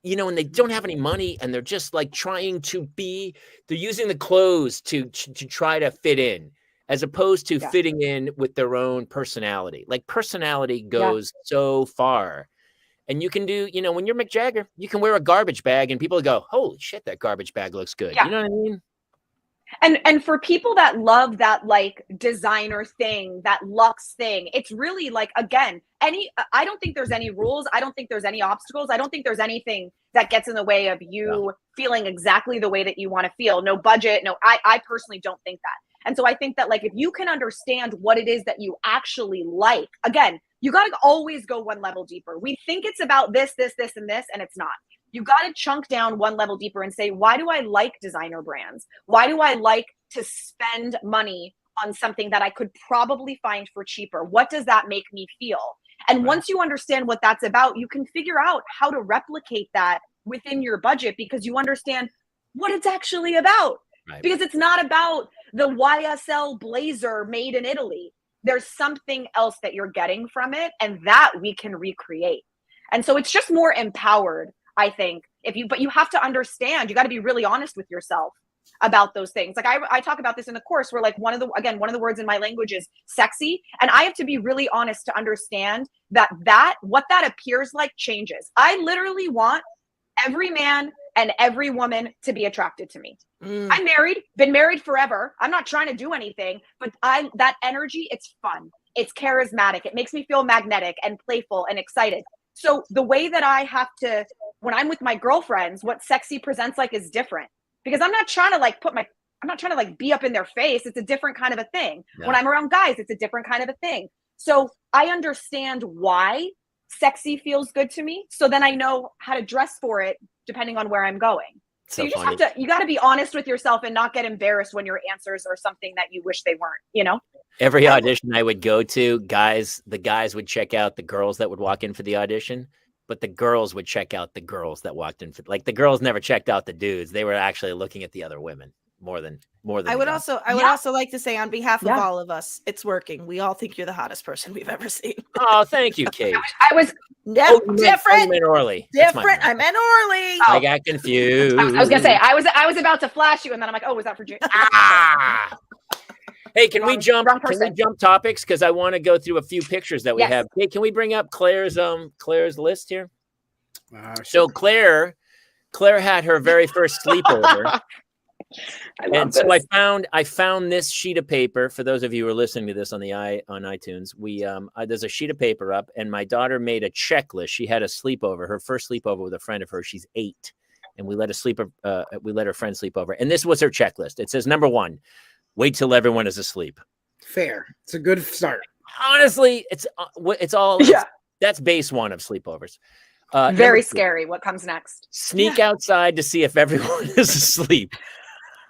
you know, and they don't have any money and they're just like they're using the clothes to try to fit in as opposed to fitting in with their own personality. Like personality goes so far. And you can do, you know, when you're Mick Jagger, you can wear a garbage bag and people go, holy shit, that garbage bag looks good. You know what I mean? And for people that love that like designer thing, that luxe thing, it's really like, again, I don't think there's any rules. I don't think there's any obstacles. I don't think there's anything that gets in the way of you feeling exactly the way that you want to feel. No budget. No, I personally don't think that. And so I think that like, if you can understand what it is that you actually like, again, you got to always go one level deeper. We think it's about this, and this, and it's not. You got to chunk down one level deeper and say, why do I like designer brands? Why do I like to spend money on something that I could probably find for cheaper? What does that make me feel? And once you understand what that's about, you can figure out how to replicate that within your budget because you understand what it's actually about. Right. Because it's not about the YSL blazer made in Italy. There's something else that you're getting from it, and that we can recreate. And so it's just more empowered, I think, but you have to understand, you got to be really honest with yourself about those things. Like I talk about this in the course where like one of the words in my language is sexy. And I have to be really honest to understand that what that appears like changes. I literally want every man and every woman to be attracted to me. I'm married, been married forever. I'm not trying to do anything, but that energy, it's fun. It's charismatic. It makes me feel magnetic and playful and excited. So the way that I have to, when I'm with my girlfriends, what sexy presents like is different because I'm not trying to like I'm not trying to like be up in their face. It's a different kind of a thing. Yeah. When I'm around guys, it's a different kind of a thing. So I understand why sexy feels good to me. So then I know how to dress for it depending on where I'm going. So you just you got to be honest with yourself and not get embarrassed when your answers are something that you wish they weren't, you know? Every audition I would go to, the guys would check out the girls that would walk in for the audition, but the girls would check out the girls that walked in for, like the girls never checked out the dudes. They were actually looking at the other women more than I would also like to say on behalf of all of us, it's working. We all think you're the hottest person we've ever seen. Oh, thank you, Kate. I was different. I meant Orly. Different. I meant Orly. I got confused. I was gonna say I was about to flash you, and then I'm like, oh, was that for June? Hey, can we jump topics? Because I want to go through a few pictures that we have. Hey, can we bring up Claire's list here? So Claire had her very first sleepover. So I found this sheet of paper. For those of you who are listening to this on iTunes, we there's a sheet of paper up, and my daughter made a checklist. She had a sleepover, her first sleepover with a friend of hers. She's 8, and we let her friend sleep over. And this was her checklist. It says, number 1, wait till everyone is asleep. Fair. It's a good start. Honestly, it's all that's base 1 of sleepovers. Very scary. What comes next? Sneak outside to see if everyone is asleep.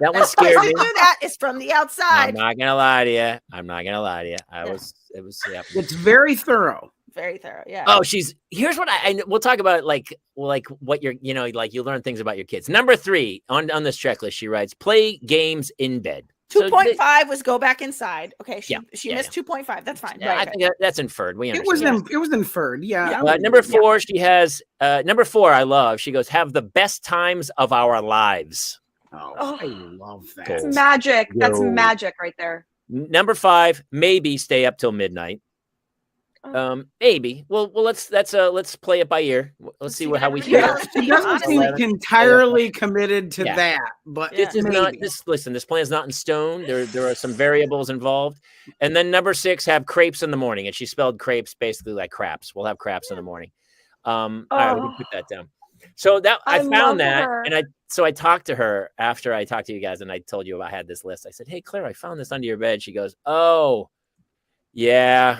That one scared me. That is from the outside. I'm not gonna lie to you. It's very thorough. Very thorough. Yeah. Oh, here's what we'll talk about like what you're, you know, like you learn things about your kids. Number 3 on this checklist, she writes, play games in bed. 2.5 was go back inside. Okay. She missed 2.5. That's fine. Yeah, right, I think that's inferred. We understand. It was inferred. Yeah. Number 4, she has number 4. I love. She goes, have the best times of our lives. Oh, I love that. That's magic. That's magic right there. Number 5, maybe stay up till midnight. Maybe. Well, let's play it by ear. Let's see how we everybody feel. else She doesn't seem honestly. entirely committed to Yeah. that, but This is not maybe. this. Listen, this plan is not in stone. There are some variables involved. And then number 6, have crepes in the morning. And she spelled crepes basically like craps. We'll have craps in the morning. All right, we can put that down. So that I love found that, her. and I talked to her after I talked to you guys, and I told you I had this list. I said, "Hey, Claire, I found this under your bed." She goes, "Oh, yeah."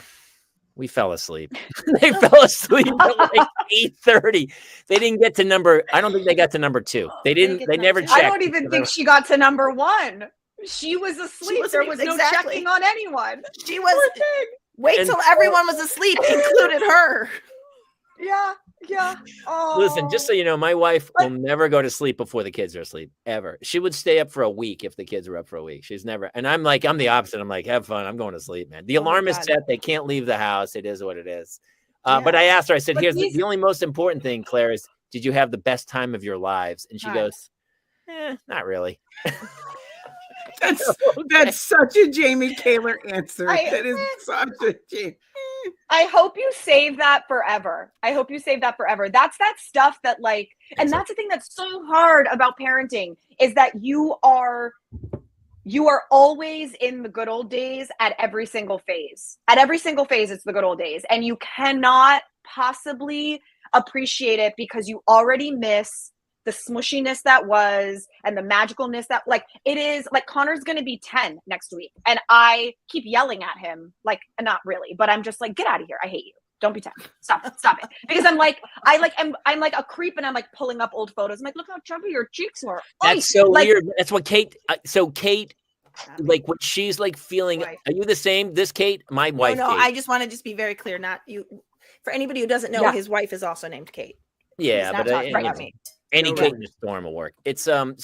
We fell asleep. They fell asleep at like 8:30. They didn't get to number. I don't think they got to number 2. They didn't. They never checked. I don't even think she got to number 1. She was asleep. There was no checking on anyone. She was. Wait till everyone was asleep, included her. Yeah. Oh. Listen, just so you know, my wife will never go to sleep before the kids are asleep, ever. She would stay up for a week if the kids were up for a week. She's never. And I'm the opposite. I'm like, have fun. I'm going to sleep, man. The alarm is set. They can't leave the house. It is what it is. But I asked her, I said, here's the only most important thing, Claire, is did you have the best time of your lives? And she goes, not really. That's such a Jamie Kaler answer. That is such a Jamie. I hope you save that forever. That's that stuff that and that's the thing that's so hard about parenting is that you are always in the good old days at every single phase. At every single phase, it's the good old days. And you cannot possibly appreciate it because you already miss the smushiness that was and the magicalness that it is. Connor's going to be 10 next week. And I keep yelling at him, not really, but I'm just like, get out of here. I hate you. Don't be 10. Stop it. Because I'm like a creep and I'm pulling up old photos. I'm like, look how chubby your cheeks were. That's so weird. That's what Kate, Kate, when she's feeling, are you the same? This Kate, my wife. No, Kate. I just want to be very clear. Not you. For anybody who doesn't know, his wife is also named Kate. Yeah, but any Kate in the storm will work. It's so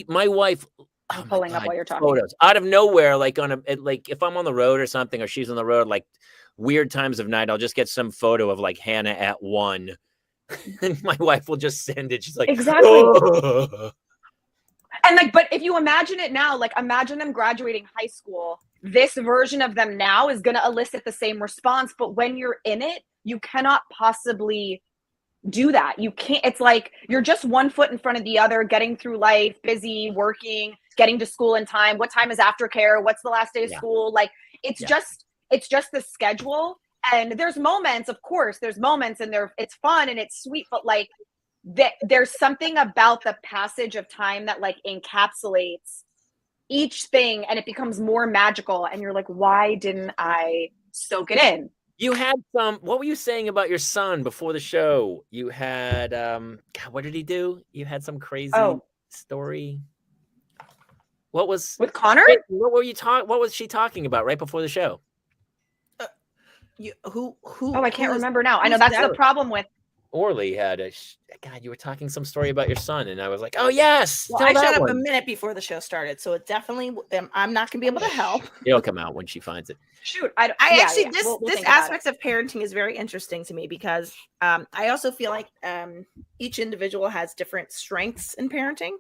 my wife. I'm pulling up while you're talking. Photos out of nowhere, if I'm on the road or something, or she's on the road, weird times of night, I'll just get some photo of Hannah at 1, and my wife will just send it. She's like, exactly. Oh. And but if you imagine it now, imagine them graduating high school. This version of them now is going to elicit the same response, but when you're in it, you cannot possibly do that. You can't. It's you're just one foot in front of the other, getting through life, busy, working, getting to school in time. What time is aftercare? What's the last day of school? It's just the schedule. And there's moments, of course, and it's fun and it's sweet, but there's something about the passage of time that encapsulates each thing and it becomes more magical. And you're like, why didn't I soak it in? You had what were you saying about your son before the show? You had, God, what did he do? You had some crazy story. What was with Connor? What was she talking about right before the show? Who? Oh, I can't remember now. I know that's the problem with. Orly had God, you were talking some story about your son, and I was like, oh yes. Well, I shut up a minute before the show started, so it definitely. I'm not going to be able to help. It'll come out when she finds it. Shoot, this aspect of parenting is very interesting to me because I also feel like each individual has different strengths in parenting,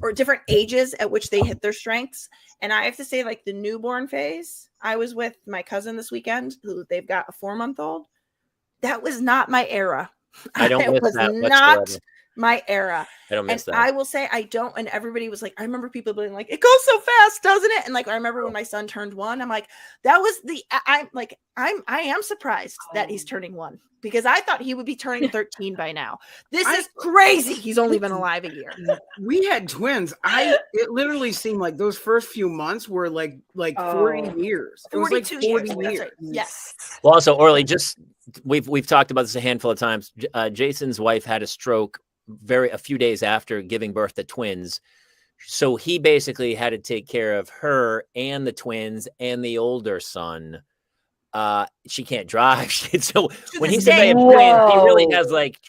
or different ages at which they hit their strengths. And I have to say, the newborn phase, I was with my cousin this weekend, who they've got a 4-month-old. That was not my era. I don't miss that not my era. I don't miss that. I will say I don't. And everybody was like, I remember people being like, it goes so fast, doesn't it? And I remember when my son turned 1, I'm like, that was I am surprised that he's turning 1 because I thought he would be turning 13 by now. This is crazy. He's only been alive a year. We had twins. It literally seemed like those first few months were 40 years. It was 40 years. Right. Yes. Well, also, Orly, we've talked about this a handful of times. Jason's wife had a stroke a few days after giving birth to twins. So he basically had to take care of her and the twins and the older son. She can't drive. So when he said they have twins, he really has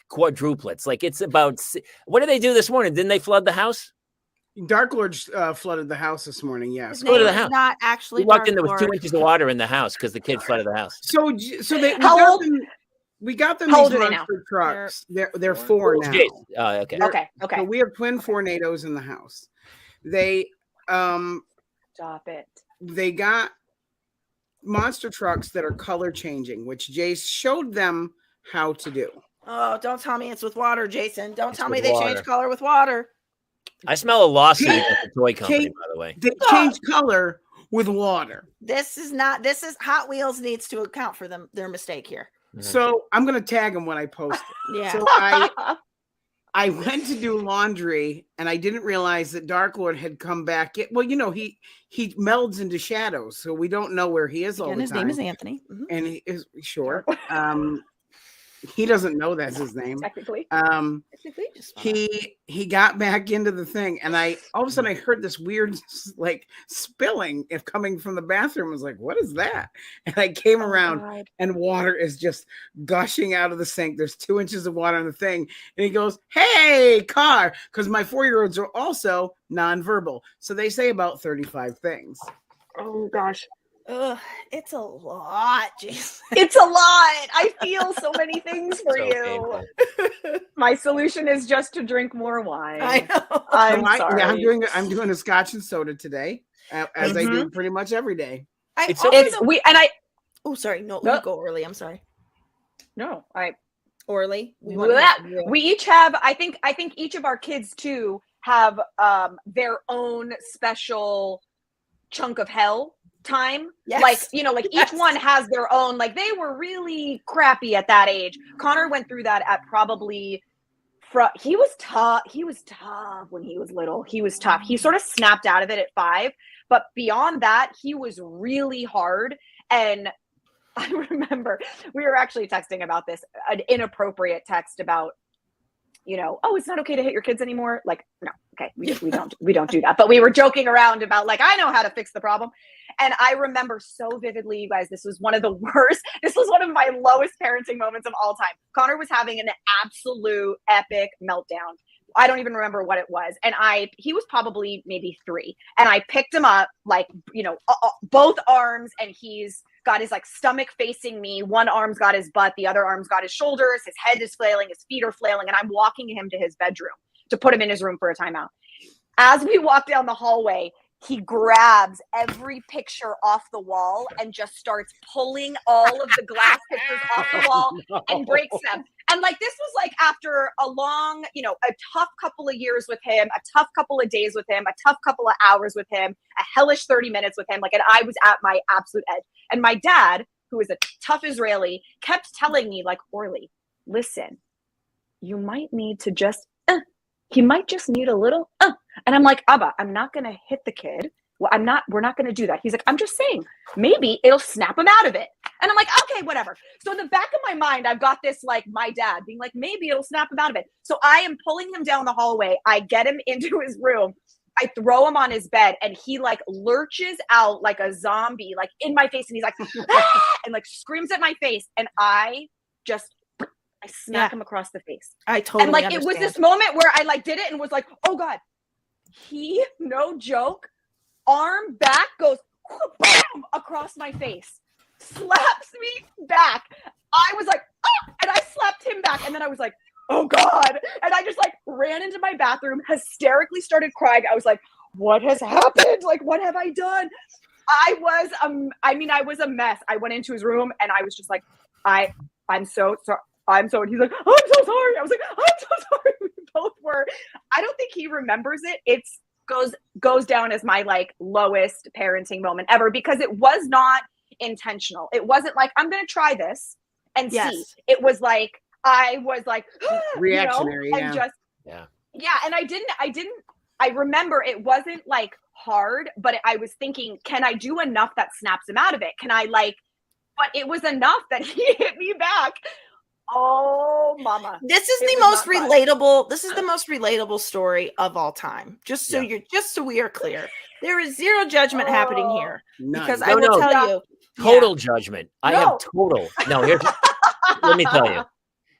quadruplets. It's about, what did they do this morning? Didn't they flood the house? Dark Lord flooded the house this morning. Yes. Go to the house. Not actually. We walked in, there was 2 inches of water in the house because the kid flooded the house. So we got them these monster trucks. They're 4 now. Okay. Okay. So we have twin tornadoes in the house. They stop it. They got monster trucks that are color changing, which Jace showed them how to do. Oh, don't tell me it's with water, Jason. Don't It's tell with me they water. change color with water. I smell a lawsuit against the toy company, Kate, by the way. They change color with water. This is Hot Wheels needs to account for their mistake here. So I'm going to tag them when I post it. Yeah. So I went to do laundry and I didn't realize that Dark Lord had come back. Well, you know, he melds into shadows, so we don't know where he is all the time. His name is Anthony. Mm-hmm. And he is sure. He doesn't know that's his name. Technically. He got back into the thing, and all of a sudden I heard this weird like spilling if coming from the bathroom. I was like, what is that? And I came around and water is just gushing out of the sink. There's 2 inches of water on the thing. And he goes, hey, car, because my 4-year-olds are also nonverbal. So they say about 35 things. Oh gosh. Ugh, it's a lot, Jason. It's a lot. I feel so many things for you. Painful. My solution is just to drink more wine. I know. I'm sorry. I'm doing a scotch and soda today, as I do pretty much every day. Oh, sorry. No, No. go Orly. I'm sorry. No, Orly. We each have. I think each of our kids too have their own special chunk of hell time. Yes. Like, you know, like Yes. each one has their own, like they were really crappy at that age. Connor went through that at probably he was tough when he was little. He was tough. He sort of snapped out of it at 5, but beyond that he was really hard. And I remember we were actually texting about this, an inappropriate text about, you know, oh, it's not okay to hit your kids anymore. Like, no, okay, we don't do that. But we were joking around about like, I know how to fix the problem. And I remember so vividly, you guys, this was one of the worst. This was one of my lowest parenting moments of all time. Connor was having an absolute epic meltdown. I don't even remember what it was. And he was probably maybe 3. And I picked him up, like, you know, both arms, and he's got his like stomach facing me. One arm's got his butt, the other arm's got his shoulders. His head is flailing, his feet are flailing, and I'm walking him to his bedroom to put him in his room for a timeout. As we walk down the hallway, he grabs every picture off the wall and just starts pulling all of the glass pictures off the wall and breaks them. And like, this was like after a long, you know, a tough couple of years with him, a tough couple of days with him, a tough couple of hours with him, a hellish 30 minutes with him. Like, and I was at my absolute edge. And my dad, who is a tough Israeli, kept telling me like, Orly, listen, you might need to just, he might just need a little, And I'm like, Abba, I'm not going to hit the kid. Well, we're not going to do that. He's like, I'm just saying, maybe it'll snap him out of it. And I'm like, okay, whatever. So in the back of my mind, I've got this, like my dad being like, maybe it'll snap him out of it. So I am pulling him down the hallway. I get him into his room. I throw him on his bed, and he like lurches out like a zombie, like in my face. And he's like, ah! And like screams at my face. And I smack him across the face. I totally And like, understand. it was this moment where I like did it and was like, oh God, no joke, arm back goes bam, across my face, slaps me back. I was like, ah! And I slapped him back. And then I was like, oh God. And I just like ran into my bathroom, hysterically started crying. I was like, what has happened? Like, what have I done? I was a mess. I went into his room and I was just like, I'm so sorry. I'm so, and he's like, oh, I'm so sorry. I was like, I'm so sorry. We both were. I don't think he remembers it. It's goes down as my like lowest parenting moment ever, because it was not intentional. It wasn't like, I'm going to try this and see. It was like, I was like, reactionary, and just, and I remember it wasn't like hard, but I was thinking, can I do enough that snaps him out of it? Can I like, but it was enough that he hit me back. Oh, mama. This is the most relatable. This is the most relatable story of all time. Just so we are clear. There is zero judgment happening here. None. Because I will tell you. Total judgment. I have total. No, let me tell you.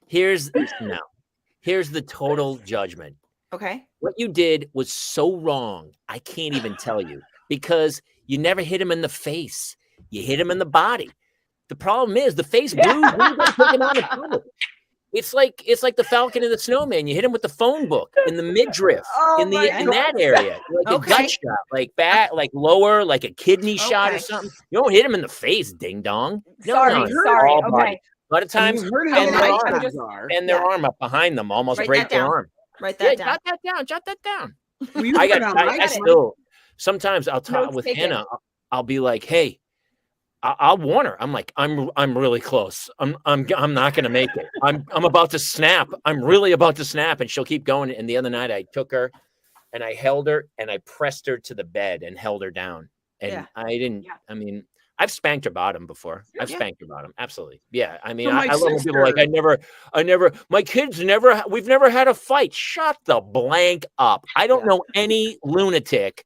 Here's the total judgment. Okay. What you did was so wrong. I can't even tell you, because you never hit him in the face. You hit him in the body. The problem is the face blew. It It's like the Falcon and the Snowman. You hit him with the phone book in the midriff, Oh in my that area, like a gut shot, like lower, like a kidney shot or something. You don't hit him in the face, ding dong. Sorry. All Okay. body. A lot of times, You heard how and their are. arm up behind them, almost Write break that their down. arm. Write that down. Jot that down. Well, you I heard how got. Still, sometimes I'll talk Notes with taken. Hannah. I'll be like, hey. I'll warn her. I'm like, I'm really close. I'm not gonna make it. I'm about to snap. I'm really about to snap, and she'll keep going. And the other night, I took her, and I held her, and I pressed her to the bed and held her down. And I didn't. Yeah. I mean, I've spanked her bottom before. I've spanked her bottom. Absolutely. Yeah. I mean, So I love when people are like, I never. My kids never. We've never had a fight. Shut the blank up. I don't know any lunatic.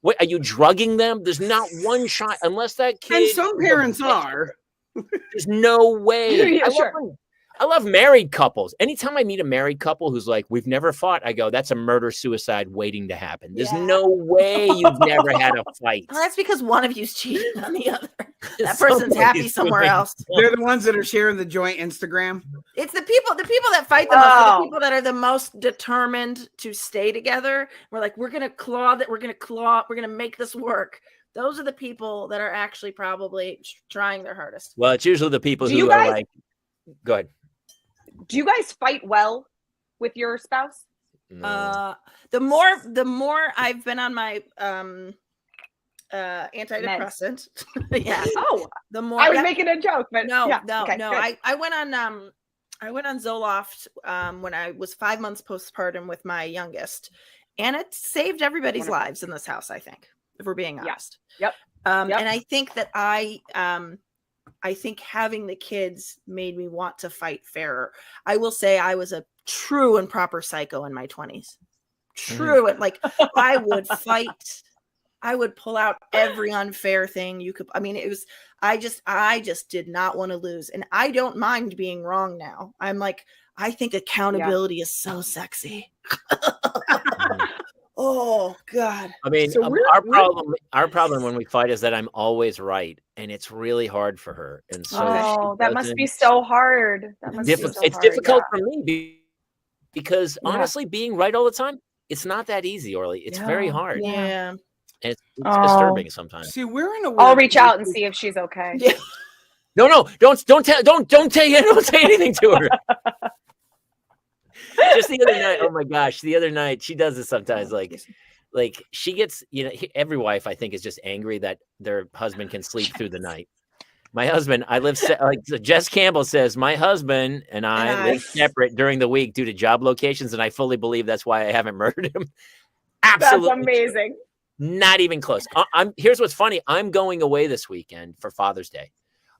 What, are you drugging them? There's not one shot unless that kid. And some parents are. There's no way. Yeah, I love married couples. Anytime I meet a married couple who's like, we've never fought, I go, that's a murder-suicide waiting to happen. There's no way you've never had a fight. Well, that's because one of you's cheating on the other. That person's happy somewhere else. They're the ones that are sharing the joint Instagram. It's the people that fight the most, are the people that are the most determined to stay together. We're like, we're gonna make this work. Those are the people that are actually probably trying their hardest. Well, it's usually the people who are like, go ahead. Do you guys fight well with your spouse? No. The more I've been on my antidepressant, yeah. Oh, the more I was making a joke, but no. Okay, good. I went on Zoloft when I was 5 months postpartum with my youngest, and it saved everybody's lives in this house, I think, if we're being honest. Yep. And I think that I think having the kids made me want to fight fairer. I will say I was a true and proper psycho in my 20s. True. And like, I would fight. I would pull out every unfair thing you could. I mean, it was, I just did not want to lose. And I don't mind being wrong now. I'm like, I think accountability is so sexy. Oh God! I mean, so our problem when we fight is that I'm always right, and it's really hard for her. And so that must be so hard. It's difficult for me because honestly, being right all the time, it's not that easy, Orly. It's very hard. Yeah, and it's disturbing sometimes. See, we're in a. I'll reach out and see if she's okay. Yeah. No, don't say anything to her. Just the other night, oh my gosh, the other night she does this sometimes. Like she gets, every wife I think is just angry that their husband can sleep through the night. My husband, Jess Campbell says, my husband and I live separate during the week due to job locations, and I fully believe that's why I haven't murdered him. Absolutely, that's amazing. Not even close. Here's what's funny. I'm going away this weekend for Father's Day.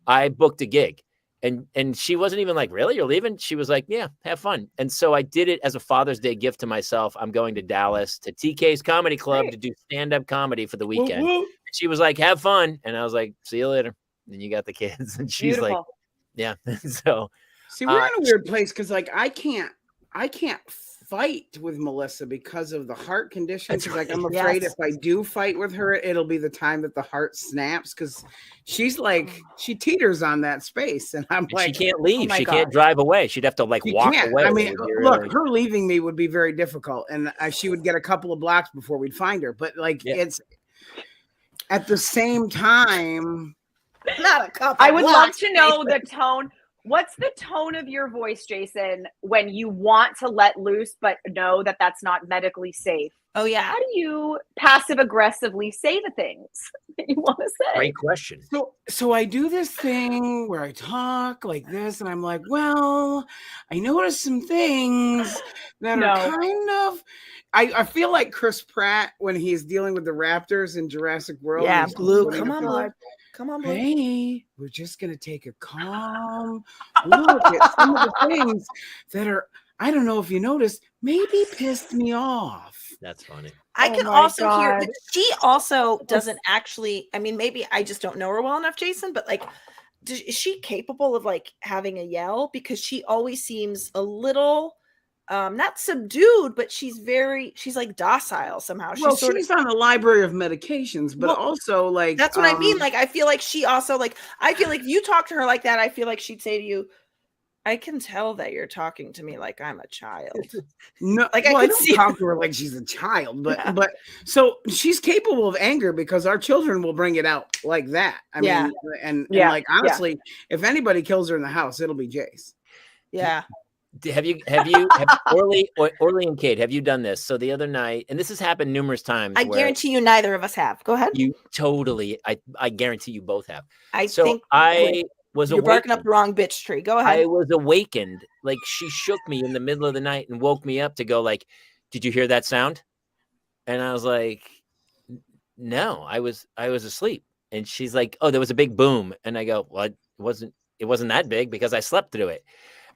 I booked a gig. And she wasn't even like, really? You're leaving? She was like, yeah, have fun. And so I did it as a Father's Day gift to myself. I'm going to Dallas to TK's Comedy Club to do stand-up comedy for the weekend. Woo-woo. She was like, have fun. And I was like, see you later. And you got the kids. And she's like, yeah. So see, we're in a weird place because like I can't fight with Melissa because of the heart condition. Because like I'm afraid if I do fight with her, it'll be the time that the heart snaps because she's like she teeters on that space, and I'm like she can't leave. She can't drive away. She'd have to walk away. I mean, look, her leaving me would be very difficult, and she would get a couple of blocks before we'd find her. But like it's at the same time, not a couple. I would love to know the tone. What's the tone of your voice, Jason, when you want to let loose, but know that that's not medically safe? Oh, yeah. How do you passive aggressively say the things that you want to say? Great question. So I do this thing where I talk like this, and I'm like, well, I noticed some things that are kind of. I feel like Chris Pratt when he's dealing with the raptors in Jurassic World. Yeah, Blue. Come on, Blue. Come on, Blue. Hey, we're just going to take a calm look at some of the things that are, I don't know if you noticed, maybe pissed me off. That's funny. I can also hear that she also doesn't actually, I mean, maybe I just don't know her well enough, Jason, but like, is she capable of like having a yell? Because she always seems a little, not subdued, but she's like docile somehow. She's on a library of medications, but also like that's what I mean. Like I feel like she also like I feel like if you talk to her like that, I feel like she'd say to you, I can tell that you're talking to me like I'm a child. No, Like, well, I I could don't see talk to her like she's a child, but Yeah. but so she's capable of anger because our children will bring it out like that. I Yeah. mean, and Yeah, like honestly, if anybody kills her in the house, it'll be Jace. Yeah. Have Orly and Kate, have you done this? So the other night, and this has happened numerous times. I where guarantee you neither of us have. Go ahead. you totally, I guarantee you both have. I So think I was you're barking up awakened. the wrong bitch tree. Go I ahead. was awakened. Like she shook me in the middle of the night and woke me up to go like, did you hear that sound? And I was like, no, I was asleep. And she's like, oh, there was a big boom. And I go, well, it wasn't that big because I slept through it.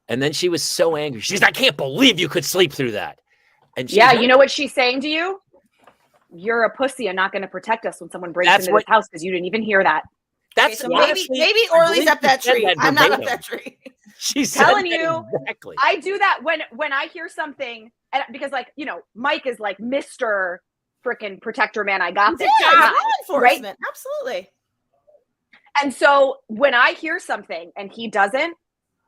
And then she was so angry. She's like, I can't believe you could sleep through that. And she's Yeah, right. you know what she's saying to you? You're a pussy and not going to protect us when someone breaks That's into what- this house because you didn't even hear that. That's Okay, so honestly, maybe I Orly's believe up that she said tree. that I'm not up verbatim. that tree. She said Telling that you, exactly. I do that when I hear something, and because like Mike is like Mr. freaking protector man. I got this Yeah, guy, law enforcement. Absolutely. and so when I hear something and he doesn't,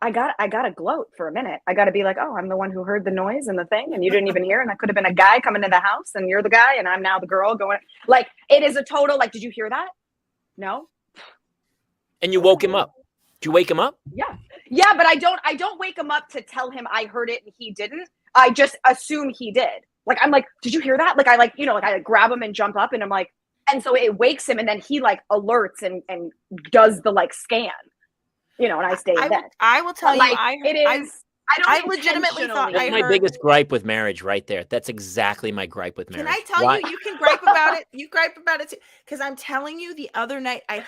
I gotta gloat for a minute. I gotta be like, oh, I'm the one who heard the noise and the thing, and you didn't even hear, and that could have been a guy coming into the house, and you're the guy, and I'm now the girl going. Like it is a total like, did you hear that? No. And you woke him up. Did you wake him up? Yeah, but I don't wake him up to tell him I heard it and he didn't. I just assume he did. Like I'm like, did you hear that? Like I I grab him and jump up and I'm like, and so it wakes him and then he like alerts and does the like scan, and I stay in bed. I will tell you, Like, I don't legitimately thought That's I my heard- biggest gripe with marriage right there. That's exactly my gripe with marriage. Can I tell Why- you, you can gripe about it. You gripe about it too. Because I'm telling you, the other night I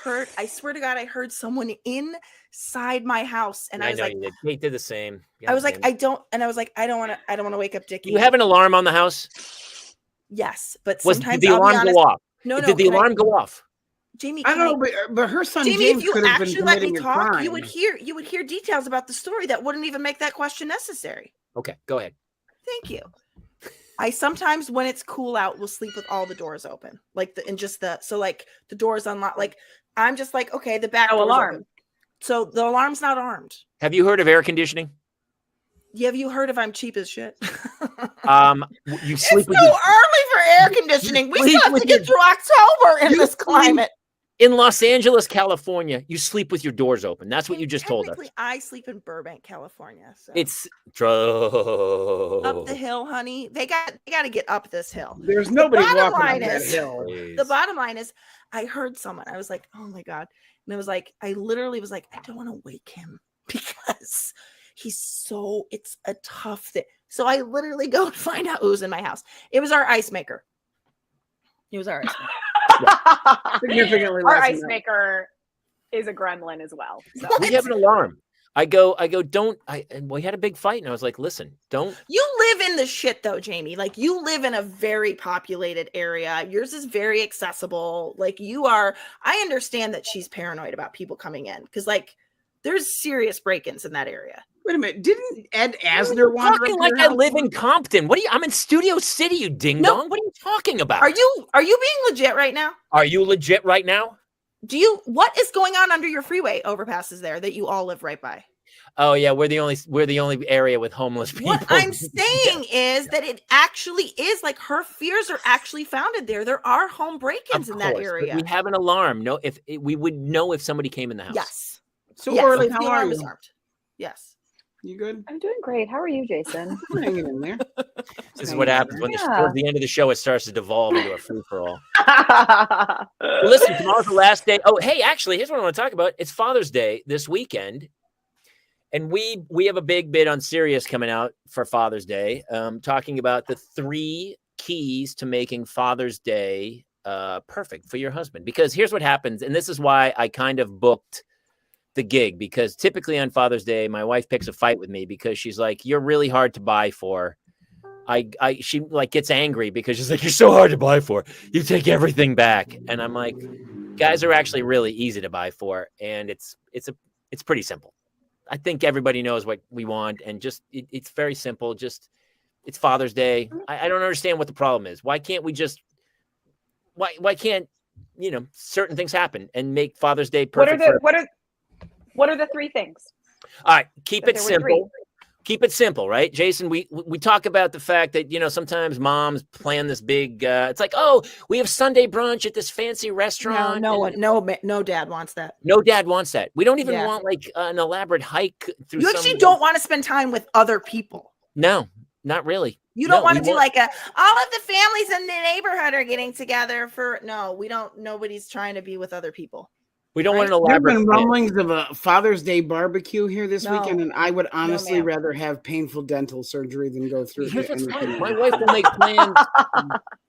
swear to God, I heard someone inside my house. And I was know like, you did. Kate did the same. I was like, God damn it. I was like, I don't want to wake up Dickie. You have an alarm on the house? Yes, but Did sometimes the I'll be alarm honest. go off? No, Did the can alarm go off? Jamie, I don't know, but her son Jamie, James if you could have been actually let me committing a talk, crime. you would hear details about the story that wouldn't even make that question necessary. Okay, go ahead. Thank you. I sometimes, when it's cool out, will sleep with all the doors open, so like the doors unlocked. Like I'm just like, okay, the back No door's alarm. open. So the alarm's not armed. Have you heard of air conditioning? Yeah, have you heard of I'm cheap as shit? You sleep It's with so your, early for air conditioning. We sleep still have with to get your- through October in you this sleep- climate. in Los Angeles, California. You sleep with your doors open. That's what you just told us. Technically, I sleep in Burbank, California. So It's up the hill, honey. They got to get up this hill. There's nobody bottom walking line up that is- hill. The bottom line is, I heard someone. I was like, oh my God. And I was like, I literally was like, I don't want to wake him because it's a tough thing. So I literally go and find out who's in my house. It was our ice maker. It was our ice maker. Significantly Our less ice than that. maker is a gremlin as well. So. We have an alarm. I go, and we had a big fight and I was like, listen, don't. You live in the shit though, Jamie. Like you live in a very populated area. Yours is very accessible. Like I understand that she's paranoid about people coming in because like there's serious break-ins in that area. Wait a minute, didn't Ed Asner wander Talking up like your I house? live in Compton. I'm in Studio City, you ding No. dong. What are you talking about? Are you being legit right now? Are you legit right now? What is going on under your freeway overpasses there that you all live right by? Oh yeah, we're the only area with homeless people. What I'm saying is that it actually is like her fears are actually founded there. There are home break-ins in that But area. we have an alarm. No, we would know if somebody came in the house. Yes. So Yes, Orly, the how are alarm you? is armed. Yes. You good? I'm doing great. How are you, Jason? I'm hanging in there. This is what happens when Yeah. towards the end of the show it starts to devolve into a free for all. Well, listen, tomorrow's the last day. Oh, hey, actually, here's what I want to talk about. It's Father's Day this weekend, and we have a big bid on Sirius coming out for Father's Day, talking about the 3 keys to making Father's Day perfect for your husband. Because here's what happens, and this is why I kind of booked the gig, because typically on Father's Day, my wife picks a fight with me because she's like, "You're really hard to buy for." She like gets angry because she's like, "You're so hard to buy for. You take everything back." And I'm like, guys are actually really easy to buy for, and it's pretty simple. I think everybody knows what we want, and just it's very simple. Just it's Father's Day. I don't understand what the problem is. Why can't we just why can't certain things happen and make Father's Day perfect? What are the 3 things? All right, keep But it there were three. simple. Keep it simple, right, Jason? We talk about the fact that, you know, sometimes moms plan this big. It's like, oh, we have Sunday brunch at this fancy restaurant. No dad wants that. No dad wants that. We don't even Yeah. want like an elaborate hike through. You actually don't want to spend time with other people. No, not really. You don't want to do like all of the families in the neighborhood are getting together for. No, we don't. Nobody's trying to be with other people. We don't want an There have elaborate. been rumblings of a Father's Day barbecue here this No. weekend, and I would honestly ma'am. rather have painful dental surgery than go through Here's what's anything. funny. My wife will make plans.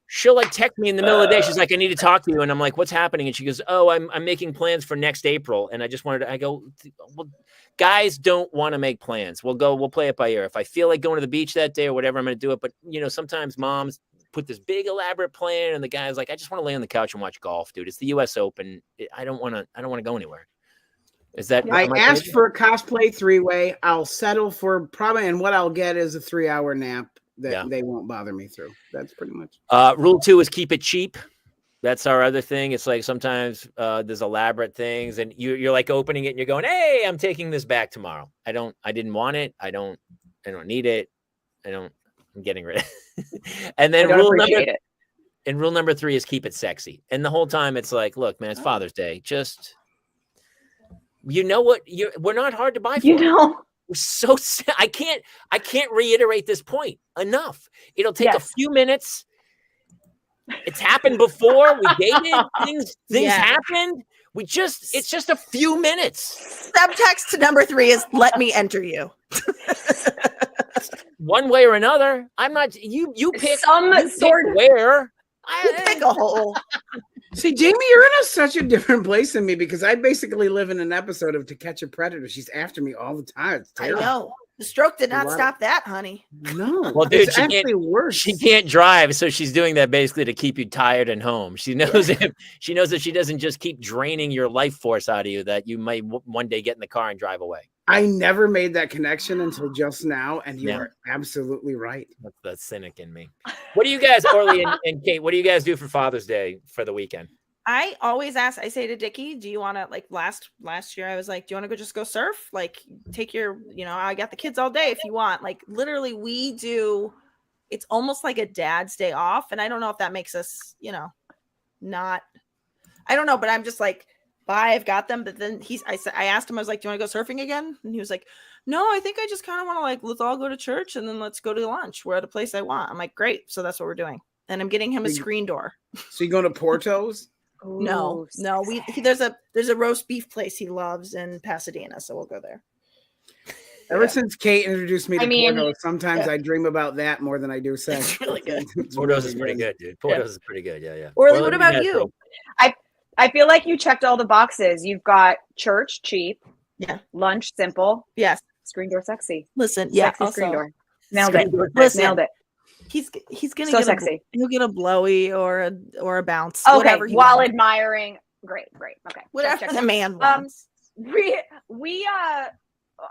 She'll like text me in the middle of the day. She's like, I need to talk to you. And I'm like, what's happening? And she goes, oh, I'm making plans for next April. And I just wanted to, I go, well, guys don't want to make plans. We'll play it by ear. If I feel like going to the beach that day or whatever, I'm going to do it. But, you know, sometimes moms put this big elaborate plan and the guy's like, I just want to lay on the couch and watch golf, dude. It's the US Open. I don't want to go anywhere. Is that I asked for a cosplay 3-way. I'll settle for probably, and what I'll get is a 3-hour nap that they won't bother me through. That's pretty much. Rule 2 is keep it cheap. That's our other thing. It's like sometimes there's elaborate things and you're like opening it and you're going, hey, I'm taking this back tomorrow. I didn't want it. I don't need it. I'm getting rid of it. And then rule number 3 is keep it sexy. And the whole time it's like, look, man, it's Father's Day. Just, you know what? We're not hard to buy for. You know, we're so, I can't reiterate this point enough. It'll take a few minutes. It's happened before. We dated. Things happened. It's just a few minutes. Subtext to number 3 is let me enter you. One way or another. I'm not, you pick some sort of where. You pick a hole. See, Jamie, you're in such a different place than me because I basically live in an episode of To Catch a Predator. She's after me all the time. It's terrible. I know. The stroke did not stop that, honey. No. Well, dude, it's actually worse. She can't drive, so she's doing that basically to keep you tired and home. She knows if she doesn't just keep draining your life force out of you, that you might one day get in the car and drive away. I never made that connection until just now, and you are absolutely right. That's the cynic in me. What do you guys, Orly and Kate, what do you guys do for Father's Day for the weekend? I always ask, I say to Dickie, do you want to, like last year, I was like, do you want to just go surf? Like take your, I got the kids all day if you want. Like literally it's almost like a dad's day off. And I don't know if that makes us, not, I don't know, but I'm just like, bye, I've got them. But then I asked him, I was like, do you want to go surfing again? And he was like, no, I think I just kind of want to like, let's all go to church and then let's go to lunch. We're at a place I want. I'm like, great. So that's what we're doing. And I'm getting him a screen door. So you going to Porto's? No. There's a roast beef place he loves in Pasadena, so we'll go there. Ever since Kate introduced me to Porto's, sometimes I dream about that more than I do sex. It's really good. Porto's is pretty good, dude. Porto's is pretty good. Yeah. Orly, what about you? I feel like you checked all the boxes. You've got church cheap, lunch simple, screen door sexy. Listen, sexy screen door. Nailed it. Nailed it. He's gonna so get sexy. He'll get a blowy or a bounce. Okay, whatever while admiring. Great. Okay, whatever the man wants.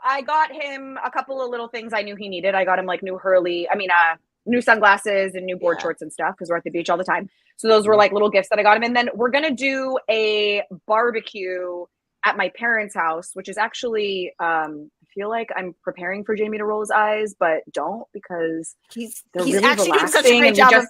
I got him a couple of little things I knew he needed. I got him like new sunglasses and new board shorts and stuff because we're at the beach all the time. So those were like little gifts that I got him. And then we're gonna do a barbecue at my parents' house, which is actually I feel like I'm preparing for Jamie to roll his eyes, but don't, because he's really actually doing such a great job of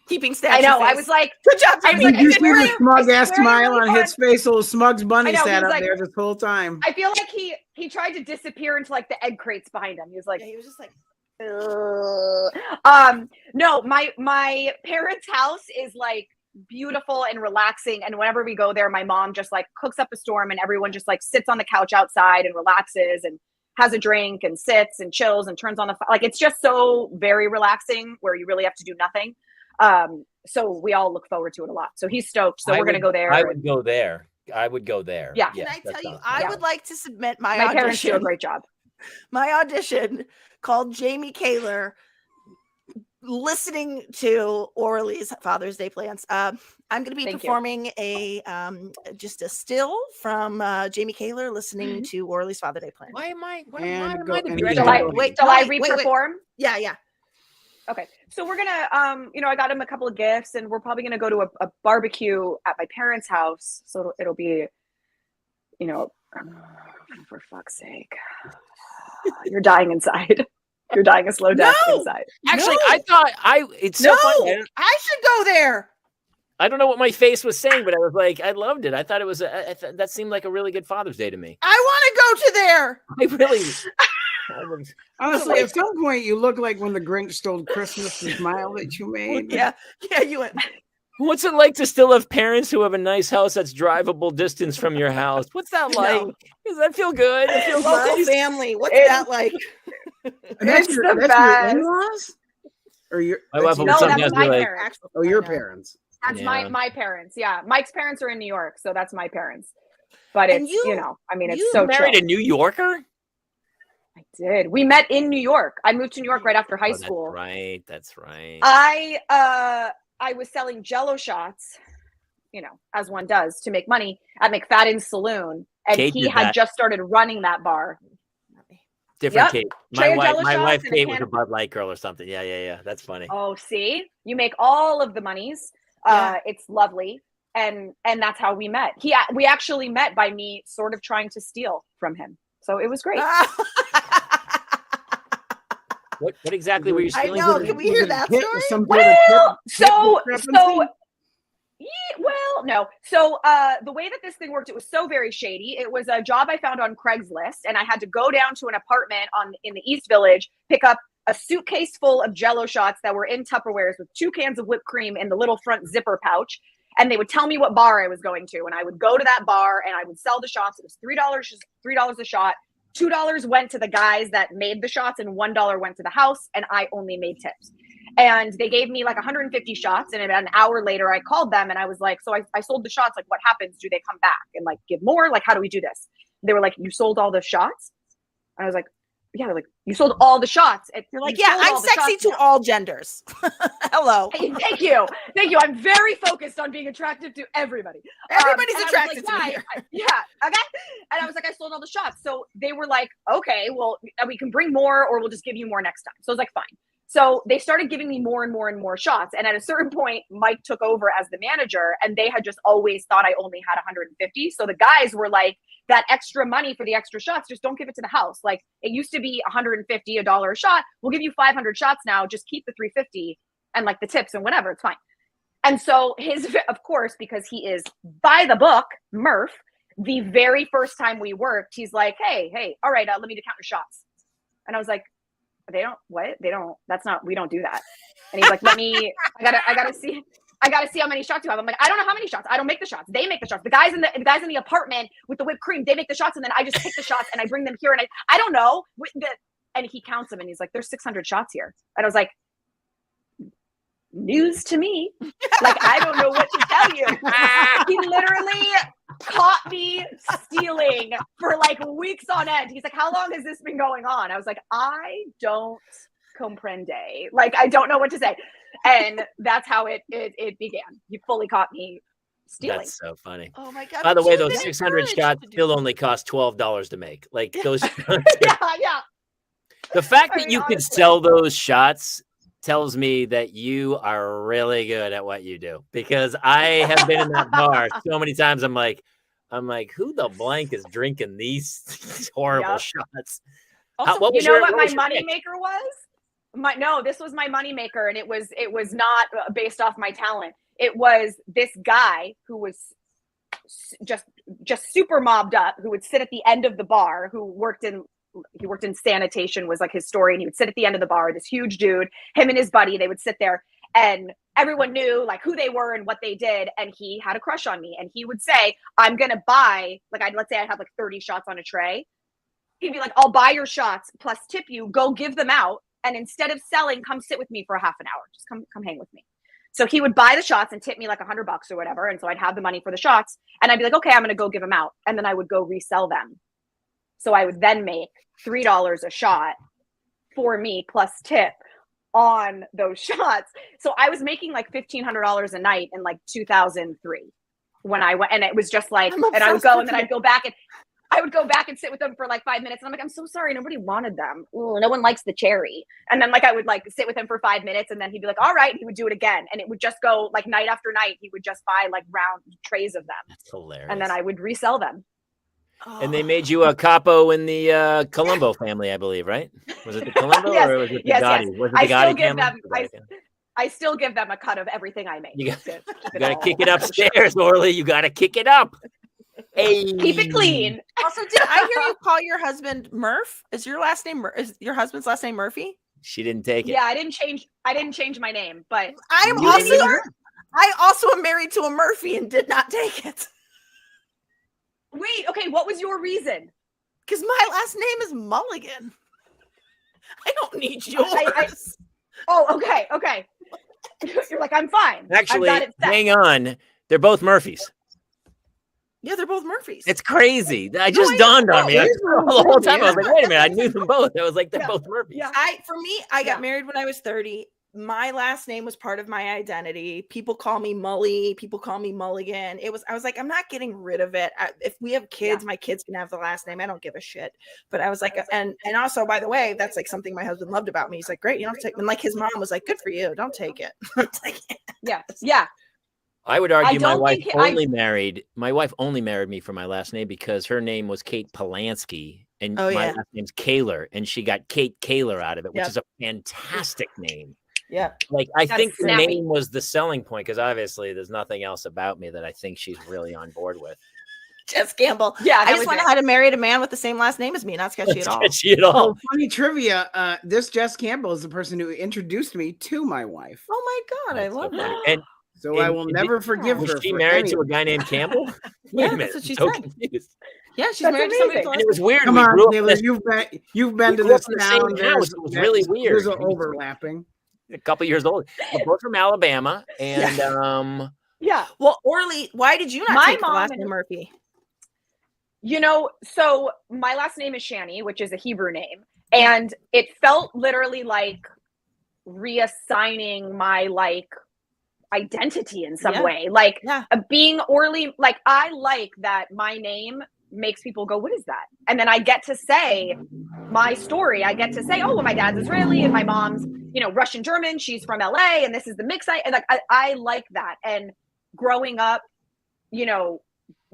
keeping statue. I know. Face. I was like, good job. You see the smug ass smile on his face. Little Smug's bunny sat up there this whole time. I feel like he tried to disappear into like the egg crates behind him. He was like, he was just like, no, my parents' house is like beautiful and relaxing, and whenever we go there, my mom just like cooks up a storm and everyone just like sits on the couch outside and relaxes and has a drink and sits and chills and turns on the like it's just so very relaxing where you really have to do nothing. So we all look forward to it a lot. So he's stoked. So we're gonna go there. I would go there. Yeah. Can I tell you, I would like to submit my parents do a great job. My audition called Jamie Kaler, listening to Orly's Father's Day plans. I'm going to be performing just a still from Jamie Kaler, listening to Orly's Father's Day plan. Why am I Till I re-perform? Yeah. Okay. So we're gonna, I got him a couple of gifts, and we're probably gonna go to a barbecue at my parents' house. So it'll be, you know, for fuck's sake, you're dying inside. You're dying a slow death inside. Actually, No. I thought it's so funny. I should go there. I don't know what my face was saying, but I was like, I loved it. I thought it was that seemed like a really good Father's Day to me. I want to go to there. I really. Honestly, at some point, you look like when the Grinch stole Christmas, the smile that you made. Yeah, you went. What's it like to still have parents who have a nice house that's drivable distance from your house? What's that like? Does that feel good? It feels Local nice. family. What's that like? And that's It's your the best. in-laws? Or your My wife will No, sometimes that's be my like, parents. oh, your parents. That's Yeah. my parents. Yeah, Mike's parents are in New York, so that's my parents. But And it's you- I mean, you it's so married chill. a New Yorker? I did. We met in New York. I moved to New York right after high Oh, school. That's right. That's right. I was selling Jello shots, as one does, to make money at McFadden's Saloon, and Kate he did had that. just started running that bar. Different Yep. Kate. Tray My of wife, Jello my shots wife and a Kate can was a of- Bud Light girl or something. Yeah. That's funny. Oh, see, you make all of the monies. Yeah. It's lovely, and that's how we met. We actually met by me sort of trying to steal from him, so it was great. What exactly were you I stealing? know. from Can him? we hear that story? Well, so discrepancy? no. So the way that this thing worked, it was so very shady. It was a job I found on Craigslist, and I had to go down to an apartment in the East Village, pick up a suitcase full of Jello shots that were in Tupperwares with 2 cans of whipped cream in the little front zipper pouch. And they would tell me what bar I was going to, and I would go to that bar and I would sell the shots. It was $3 a shot. $2 went to the guys that made the shots, and $1 went to the house, and I only made tips. And they gave me like 150 shots, and about an hour later, I called them and I was like, so I sold the shots. Like, what happens? Do they come back and like give more? Like, how do we do this? They were like, you sold all the shots? And I was like, yeah. They're like, you sold all the shots. You're like, yeah, I'm sexy to all genders. Hello. Hey, thank you. I'm very focused on being attractive to everybody. Everybody's and I was attracted like, to me. yeah, okay. And I was like, I sold all the shots. So they were like, okay, well, we can bring more, or we'll just give you more next time. So I was like, fine. So they started giving me more and more and more shots. And at a certain point, Mike took over as the manager, and they had just always thought I only had 150. So the guys were like, that extra money for the extra shots, just don't give it to the house. Like, it used to be $150 a shot. We'll give you 500 shots now. Just keep the 350 and like the tips and whatever. It's fine. And so of course, because he is by the book, Murph, the very first time we worked, he's like, hey, all right, let me count your shots. And I was like, we don't do that. And he's like, I gotta see how many shots you have. I'm like, I don't know how many shots. I don't make the shots. They make the shots. The guys in the apartment with the whipped cream, they make the shots, and then I just pick the shots and I bring them here, and I don't know. And he counts them, and he's like, there's 600 shots here. And I was like, news to me. Like, I don't know what to tell you. He literally caught me stealing for like weeks on end. He's like, how long has this been going on? I was like, I don't comprende. Like, I don't know what to say. And that's how it began. He fully caught me stealing. That's so funny. Oh my God. By the way, you've those been 600 encouraged shots to do still that. only cost $12 to make. Like those. yeah. The fact I that mean, you could honestly. sell those shots tells me that you are really good at what you do, because I have been in that bar so many times. I'm like, who the blank is drinking these horrible Yep. shots? Also, What You was know your- what what my was your pick? moneymaker was? This was my moneymaker, and it was not based off my talent. It was this guy who was just super mobbed up, who would sit at the end of the bar, who worked in sanitation, was like his story, and he would sit at the end of the bar, this huge dude, him and his buddy, they would sit there, and everyone knew like who they were and what they did, and he had a crush on me, and he would say, I'm gonna buy, like, let's say I had like 30 shots on a tray. He'd be like, I'll buy your shots plus tip you, go give them out, and instead of selling, come sit with me for a half an hour, just come hang with me. So he would buy the shots and tip me like $100 or whatever, and so I'd have the money for the shots, and I'd be like, okay, I'm gonna go give them out, and then I would go resell them. So I would then make $3 a shot for me plus tip on those shots. So I was making like $1,500 a night in like 2003 when I went, and it was just like, I'm and I would obsessed go, with and then you. I would go back and sit with them for like 5 minutes. And I'm like, I'm so sorry. Nobody wanted them. Ooh, no one likes the cherry. And then like, I would like sit with him for 5 minutes, and then he'd be like, all right. And he would do it again. And it would just go like night after night. He would just buy like round trays of them. That's hilarious. And then I would resell them. And they made you a capo in the Colombo family, I believe, right? Was it the Colombo Yes, or was it the yes, Gotti? yes. Was it the I still Gotti give family? them. The Gotti family? I still give them a cut of everything I make. You got, to keep you got to all kick it kosher. upstairs, Orly. You got to kick it up. Hey. Keep it clean. Also, did I hear you call your husband Murph? Is your last name? Is your husband's last name Murphy? She didn't take it. Yeah, I didn't change my name, but I also am married to a Murphy and did not take it. wait. Okay, what was your reason? Because my last name is Mulligan. I don't need yours. Oh, okay. You're like, I'm fine. Actually, I've got it set. hang on. They're both Murphys. Yeah, they're both Murphys. It's crazy. It just dawned on me. The whole time I was like, wait a minute. I knew them both. I was like, they're both Murphys. Yeah. I got married when I was 30. My last name was part of my identity. People call me Mully. People call me Mulligan. I was like, I'm not getting rid of it. If we have kids, my kids can have the last name. I don't give a shit. But I was like, and also, by the way, that's like something my husband loved about me. He's like, great, you don't take. And like his mom was like, good for you, don't take it. Yeah. I would argue my wife only married me for my last name because her name was Kate Polanski and my last name's Kaler, and she got Kate Kaler out of it, which is a fantastic name. Yeah. Like I think the name was the selling point because obviously there's nothing else about me that I think she's really on board with. Jess Campbell. Yeah, I just want to know how to marry a man with the same last name as me. Not sketchy at all. Sketchy at all. So funny trivia. This Jess Campbell is the person who introduced me to my wife. Oh my God, I love that. And so I will never forgive her. Was she married to a guy named Campbell? Wait a minute. That's what she so said. confused. Yeah, she's married to somebody. And it was weird. Come on, Taylor, you've been to this town. It was really weird. There's an overlapping. A couple years old. We're both from Alabama, and Yeah. Well, Orly, why did you not take the last name Murphy? So my last name is Shani, which is a Hebrew name, and it felt literally like reassigning my identity in some way, being Orly. Like I like that my name makes people go, what is that? And then I get to say my story. I get to say, oh, well, my dad's Israeli and my mom's, Russian German. She's from LA, and this is the mix. I like that. And growing up,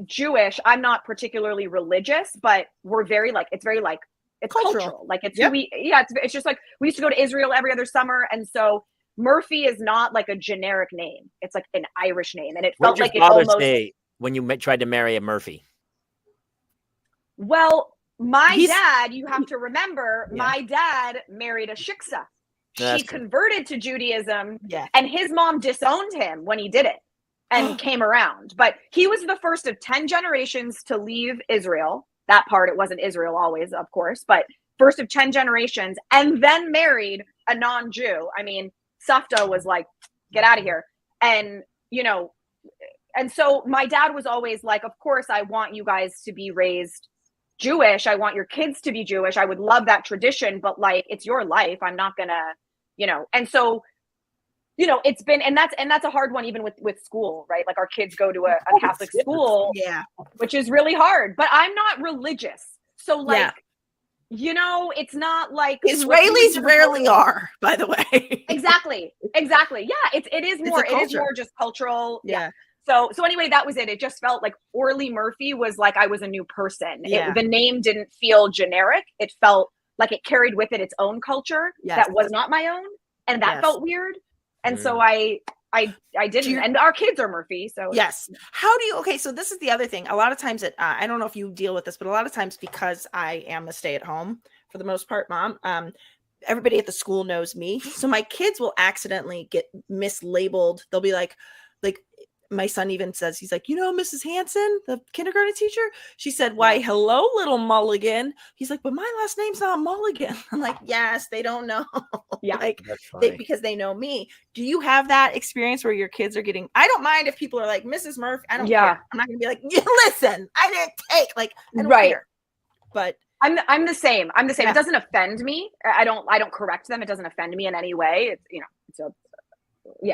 Jewish, I'm not particularly religious, but we're very it's cultural. Like it's who it's just like we used to go to Israel every other summer, and so Murphy is not like a generic name. It's like an Irish name, and it felt like it almost. Say when you tried to marry a Murphy? Well, my dad, you have to remember, my dad married a shiksa. She converted to Judaism, and his mom disowned him when he did it and came around. But he was the first of 10 generations to leave Israel. That part, it wasn't Israel always, of course, but first of 10 generations, and then married a non-Jew. I mean, Safta was like, get out of here. And, and so my dad was always like, of course, I want you guys to be raised Jewish. I want your kids to be Jewish. I would love that tradition, but it's your life. I'm not gonna, and so, it's been, and that's a hard one, even with school, right? Like our kids go to a Catholic school, which is really hard, but I'm not religious. So it's not like Israelis rarely are, by the way. Exactly. Yeah. It is more just cultural. Yeah. So anyway, that was it. It just felt like Orly Murphy was like I was a new person. The name didn't feel generic. It felt like it carried with it its own culture that was not my own, and that felt weird. And so I didn't. And our kids are Murphy, so yes. How do you? Okay, so this is the other thing. A lot of times, I don't know if you deal with this, but a lot of times because I am a stay-at-home for the most part, mom. Everybody at the school knows me, so my kids will accidentally get mislabeled. They'll be like. My son even says, he's like, Mrs. Hanson, the kindergarten teacher, she said, why, hello, little Mulligan. He's like, but my last name's not Mulligan. I'm like, yes, they don't know. Yeah. Because they know me. Do you have that experience where your kids are getting, I don't mind if people are like, Mrs. Murphy, I don't care. I'm not going to be like, listen, I didn't take, I don't care. But I'm the same. Yeah. It doesn't offend me. I don't correct them. It doesn't offend me in any way. It's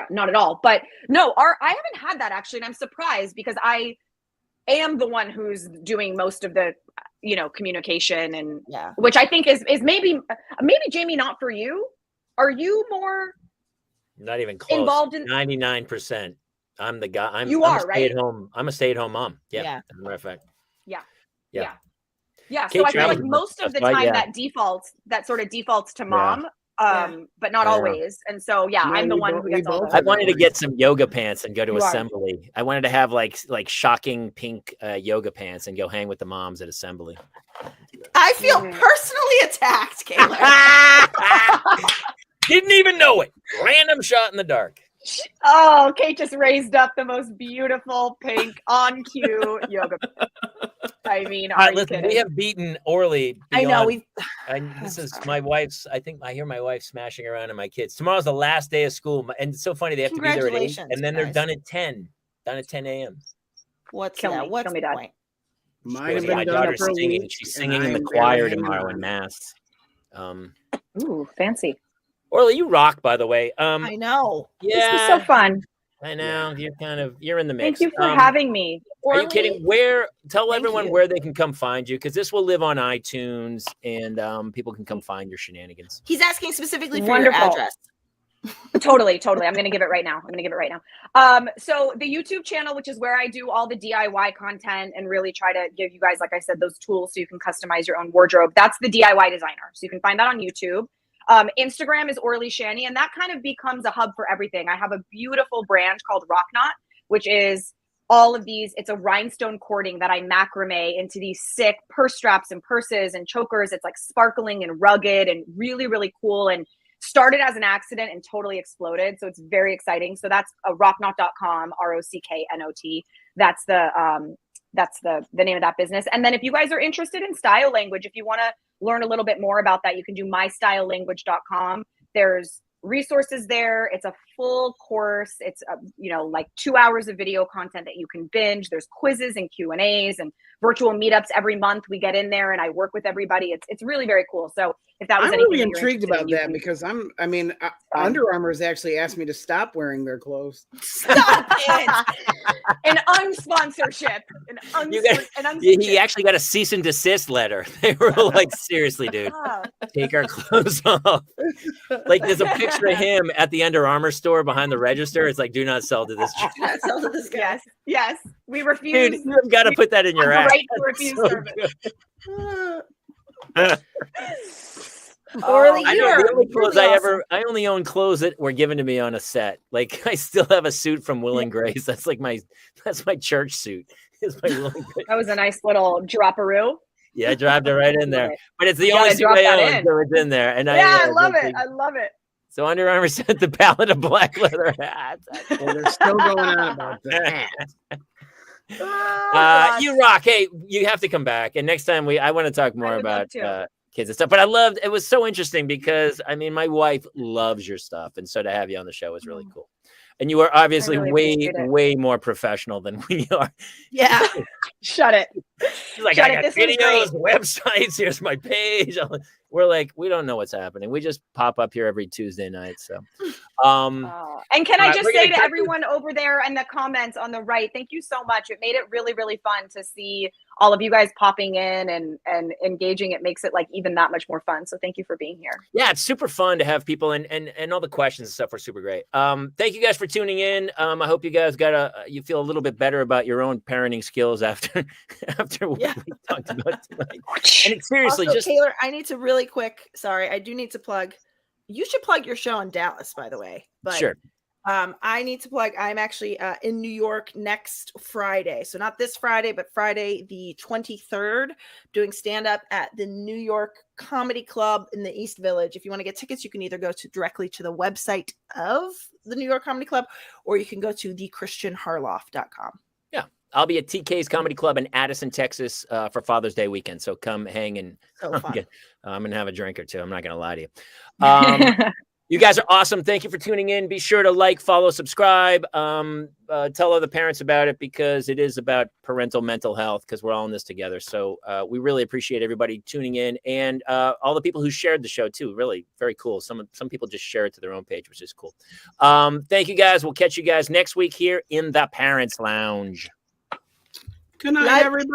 not at all. But no, I haven't had that actually, and I'm surprised because I am the one who's doing most of the communication, and which I think is maybe Jamie, not for you. Are you more not even close? Involved in 99%. I'm the guy. I'm a right? stay-at-home. I'm a stay-at-home mom. Yeah. As a matter of fact. Yeah. Yeah. Kate So I feel like travels most with of the us, right? time Yeah. that sort of defaults to mom, but not Yeah. always. And so, yeah, No, I'm the we one both- who we gets all both the. I are. wanted to get some yoga pants and go to You are. assembly. I wanted to have like shocking pink yoga pants and go hang with the moms at assembly. I feel Mhm. personally attacked, Kayla. Didn't even know it. Random shot in the dark. Oh, Kate just raised up the most beautiful pink on cue yoga. I mean, All are right, you listen, kidding? we have beaten Orly. I know we've. This I'm is sorry. my wife's. I think I hear my wife smashing around in my kids. Tomorrow's the last day of school, and it's so funny. They have to be there at 8, Congratulations, and then they're guys. done at 10. Done at 10 a.m. What's Kill me, what's kill me, the Dad. point? Mine have My been done daughter's for a singing. week. She's and singing in the I'm choir barely hanging tomorrow on. in Mass. Ooh, fancy. Orly, you rock, by the way. I know. This Yeah, was so fun. I know. You're in the mix. Thank you for having me. Are you Orly, kidding? Tell Thank everyone you. where they can come find you, because this will live on iTunes and people can come find your shenanigans. He's asking specifically for Wonderful. your address. Totally. I'm going to give it right now. So the YouTube channel, which is where I do all the DIY content and really try to give you guys, like I said, those tools so you can customize your own wardrobe. That's the DIY designer. So you can find that on YouTube. Instagram is Orly Shani, and that kind of becomes a hub for everything. I have a beautiful brand called Rock Knot, which is all of these. It's a rhinestone cording that I macrame into these sick purse straps and purses and chokers. It's like sparkling and rugged and really, really cool, and started as an accident and totally exploded. So it's very exciting. So that's rocknot.com, ROCKNOT. That's the name of that business. And then if you guys are interested in style language, if you want to learn a little bit more about that, you can do mystylelanguage.com. There's resources there. It's a full course. It's like 2 hours of video content that you can binge. There's quizzes and Q&As and virtual meetups every month. We get in there and I work with everybody. It's really very cool. So if that was I'm anything really that you're intrigued interested about in, that because Under Armour has actually asked me to stop wearing their clothes. Stop it. an unsponsorship. He actually got a cease and desist letter. They were like, seriously, dude, take our clothes off. Like, there's a picture of him at the Under Armour store behind the register. It's like, do not sell to this. Do not sell to this guy. Yes. We refuse. Dude, you've got to put that in your app. Right to refuse service. Orly, I you know are the only clothes really awesome. I only own clothes that were given to me on a set. Like, I still have a suit from Will and Grace. That's my church suit. It's my Will and Grace. That was a nice little dropperoo. Yeah, I dropped it right in there. But it's the You only gotta suit drop I that own, in. so it's in there. And I love it. I love it. So Under Armour sent the palette of black leather hats. Well, they're still going on about that. You rock. Hey, you have to come back. And next time I want to talk more would love about to. kids and stuff. But it was so interesting because my wife loves your stuff. And so to have you on the show was really cool. And you are obviously really way, appreciate it. way more professional than we are. Yeah. Shut it. She's like, Shut I it. got This was videos, websites. Here's my page. We're like, we don't know what's happening. We just pop up here every Tuesday night. So, And can I just we're say gonna to cut everyone over there in the comments on the right, thank you so much. It made it really, really fun to see all of you guys popping in and engaging. It makes it like even that much more fun. So thank you for being here. Yeah, it's super fun to have people and all the questions and stuff were super great. Thank you guys for tuning in. I hope you guys you feel a little bit better about your own parenting skills after what we talked about tonight. And seriously, Also, just Taylor, I need to really quick. Sorry, I do need to plug. You should plug your show in Dallas, by the way. But, sure. I need to plug. I'm actually in New York next Friday. So not this Friday, but Friday the 23rd, doing stand-up at the New York Comedy Club in the East Village. If you want to get tickets, you can either go directly to the website of the New York Comedy Club, or you can go to thechristianharloff.com. Yeah. I'll be at TK's Comedy Club in Addison, Texas for Father's Day weekend. So come hang and So fun. I'm going to have a drink or two. I'm not going to lie to you. You guys are awesome. Thank you for tuning in. Be sure to like, follow, subscribe. Tell other parents about it because it is about parental mental health because we're all in this together. So we really appreciate everybody tuning in and all the people who shared the show too. Really very cool. Some people just share it to their own page, which is cool. Thank you guys. We'll catch you guys next week here in the Parents Lounge. Good night, everybody.